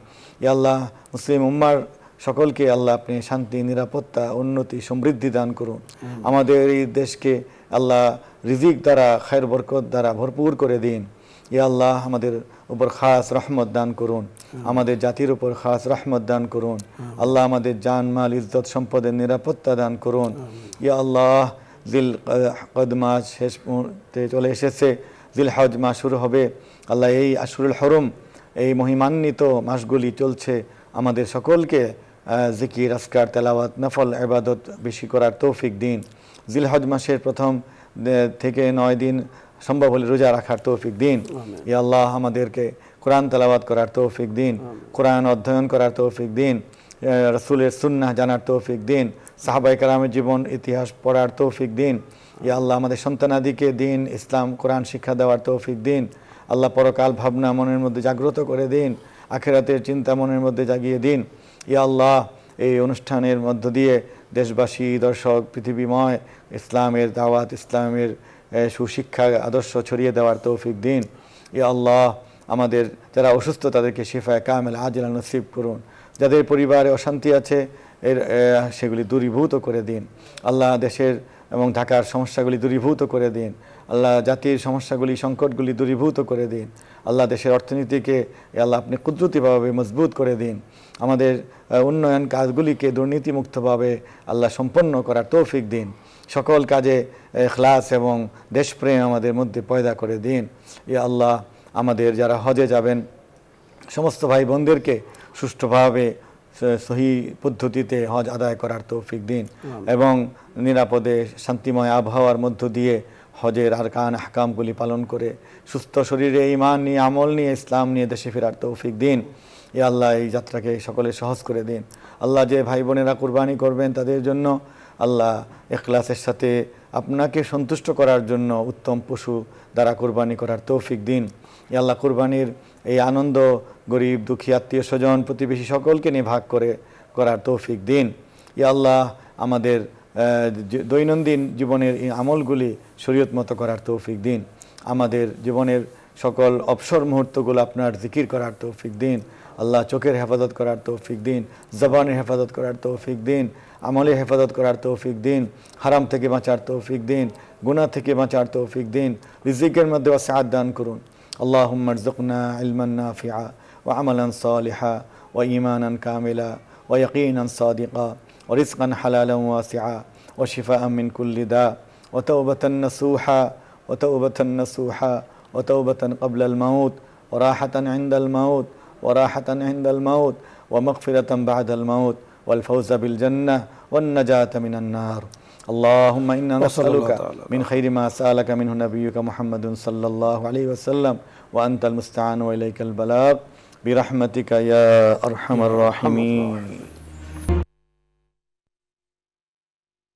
ইয়া আল্লাহ মুসলিম উম্মার সকলকে আল্লাহ আপনি শান্তি নিরাপত্তা উন্নতি সমৃদ্ধি দান করুন আমাদের এই দেশকে আল্লাহ রিজিক দ্বারা খায়ের বরকত দ্বারা ভরপুর করে দিন ইয়া আল্লাহ আমাদের উপর খাস রহমত দান করুন আমাদের জাতির উপর খাস রহমত দান করুন আল্লাহ আমাদের জান মাল ইজ্জত সম্পদের নিরাপত্তা দান করুন ইয়া আল্লাহ জিল কদ মাস শেষ মুহূর্তে চলে এসেছে জিল হজ মাস শুরু হবে আল্লাহ এই আশুরুল হরম এই মহিমান্বিত মাসগুলি চলছে আমাদের সকলকে জিকির আসকার তেলাওয়াত নফল ইবাদত বেশি করার তৌফিক দিন জিল হজ মাসের প্রথম থেকে 9 দিন সম্ভব হলে রোজা রাখার তৌফিক দিন ইয়া আল্লাহ আমাদেরকে কোরআন তেলাওয়াত করার তৌফিক দিন কোরআন অধ্যয়ন করার তৌফিক দিন রাসূলের সুন্নাহ জানার তৌফিক দিন সাহাবায়ে কেরামের জীবন ইতিহাস পড়ার তৌফিক দিন ইয়া আল্লাহ আমাদের সন্তানাদিকে দিন ইসলাম কোরআন শিক্ষা দেওয়ার তৌফিক দিন আল্লাহ পরকাল ভাবনা মনের মধ্যে জাগ্রত করে দিন আখিরাতের চিন্তা মনের মধ্যে জাগিয়ে দিন ইয়া আল্লাহ এই অনুষ্ঠানের মধ্য দিয়ে দেশবাসী দর্শক পৃথিবীময় ইসলামের দাওয়াত ইসলামের সুশিক্ষা আদর্শ ছড়িয়ে দেওয়ার তৌফিক দিন ইয়া আল্লাহ আমাদের যারা অসুস্থ তাদেরকে শিফায়ে কামেল আজিলা নসিব করুন যাদের পরিবারে অশান্তি আছে সেগুলি দূরীভূত করে দিন আল্লাহ দেশের এবং ঢাকার সমস্যাগুলি দূরীভূত করে দিন আল্লাহ জাতির সমস্যাগুলি সংকটগুলি দূরীভূত করে দিন আল্লাহ দেশের অর্থনীতিকে আল্লাহ আপনি কুদরতিভাবে মজবুত করে দিন আমাদের উন্নয়ন কাজগুলিকে দুর্নীতিমুক্তভাবে আল্লাহ সম্পন্ন করার তৌফিক দিন সকল কাজে ইখলাস এবং দেশপ্রেম আমাদের মধ্যে পয়দা করে দিন ইয়া আল্লাহ আমাদের যারা হজে যাবেন সমস্ত ভাই বোনদেরকে সুষ্ঠুভাবে সহি পদ্ধতিতে হজ আদায় করার তৌফিক দিন এবং নিরাপদে শান্তিময় আবহাওয়ার মধ্য দিয়ে হজের আরকান আহকামগুলি পালন করে সুস্থ শরীরে ঈমান নিয়ে আমল নিয়ে ইসলাম নিয়ে দেশে ফেরার তৌফিক দিন ইয়া আল্লাহ এই যাত্রাকে সকলে সহজ করে দিন। আল্লাহ যে ভাই বোনেরা কুরবানি করবেন তাদের জন্য আল্লাহ ইখলাসের সাথে আপনাকে সন্তুষ্ট করার জন্য উত্তম পশু দ্বারা কুরবানি করার তৌফিক দিন। ইয়া আল্লাহ কুরবানির এই আনন্দ গরিব দুঃখী আত্মীয় স্বজন প্রতিবেশী সকলকে নিয়ে ভাগ করে করার তৌফিক দিন। ইয়া আল্লাহ আমাদের দৈনন্দিন জীবনের এই আমলগুলি শরীয়ত মতো করার তৌফিক দিন। আমাদের জীবনের সকল অবসর মুহূর্তগুলো আপনার জিকির করার তৌফিক দিন। আল্লাহ চোখের হেফাজত করার তৌফিক দিন, জবানের হেফাজত করার তৌফিক দিন, আমলের হেফাজত করার তৌফিক দিন, হারাম থেকে বাঁচার তৌফিক দিন, গুনাহ থেকে বাঁচার তৌফিক দিন, রিজিকের মধ্যে ওয়াসআত দান করুন। আল্লাহুম্মা রযুকনা ইলমান নাফিআ ওয়া আমালান সালিহা ওয়া ঈমানান কামিলা ওয়া ইয়াকিনান সাদিকা ওয়া রিজকান হালালান ওয়াসিআ ওয়া শিফাআন মিন কুল্লি দা ওয়া তাওবাতান নাসুহা ওয়া তাওবাতান নাসুহা ওয়া তাওবাতান ক্বাবলাল মাউত ওয়া রাহাতান ইনদাল মাউত وراحة عند الموت ومغفرة بعد الموت والفوز بالجنة والنجاة من النار. اللهم إنا نسألك من خير ما سألك منه نبيك محمد صلى الله عليه وسلم وأنت المستعان وإليك البلاغ برحمتك يا أرحم الراحمين.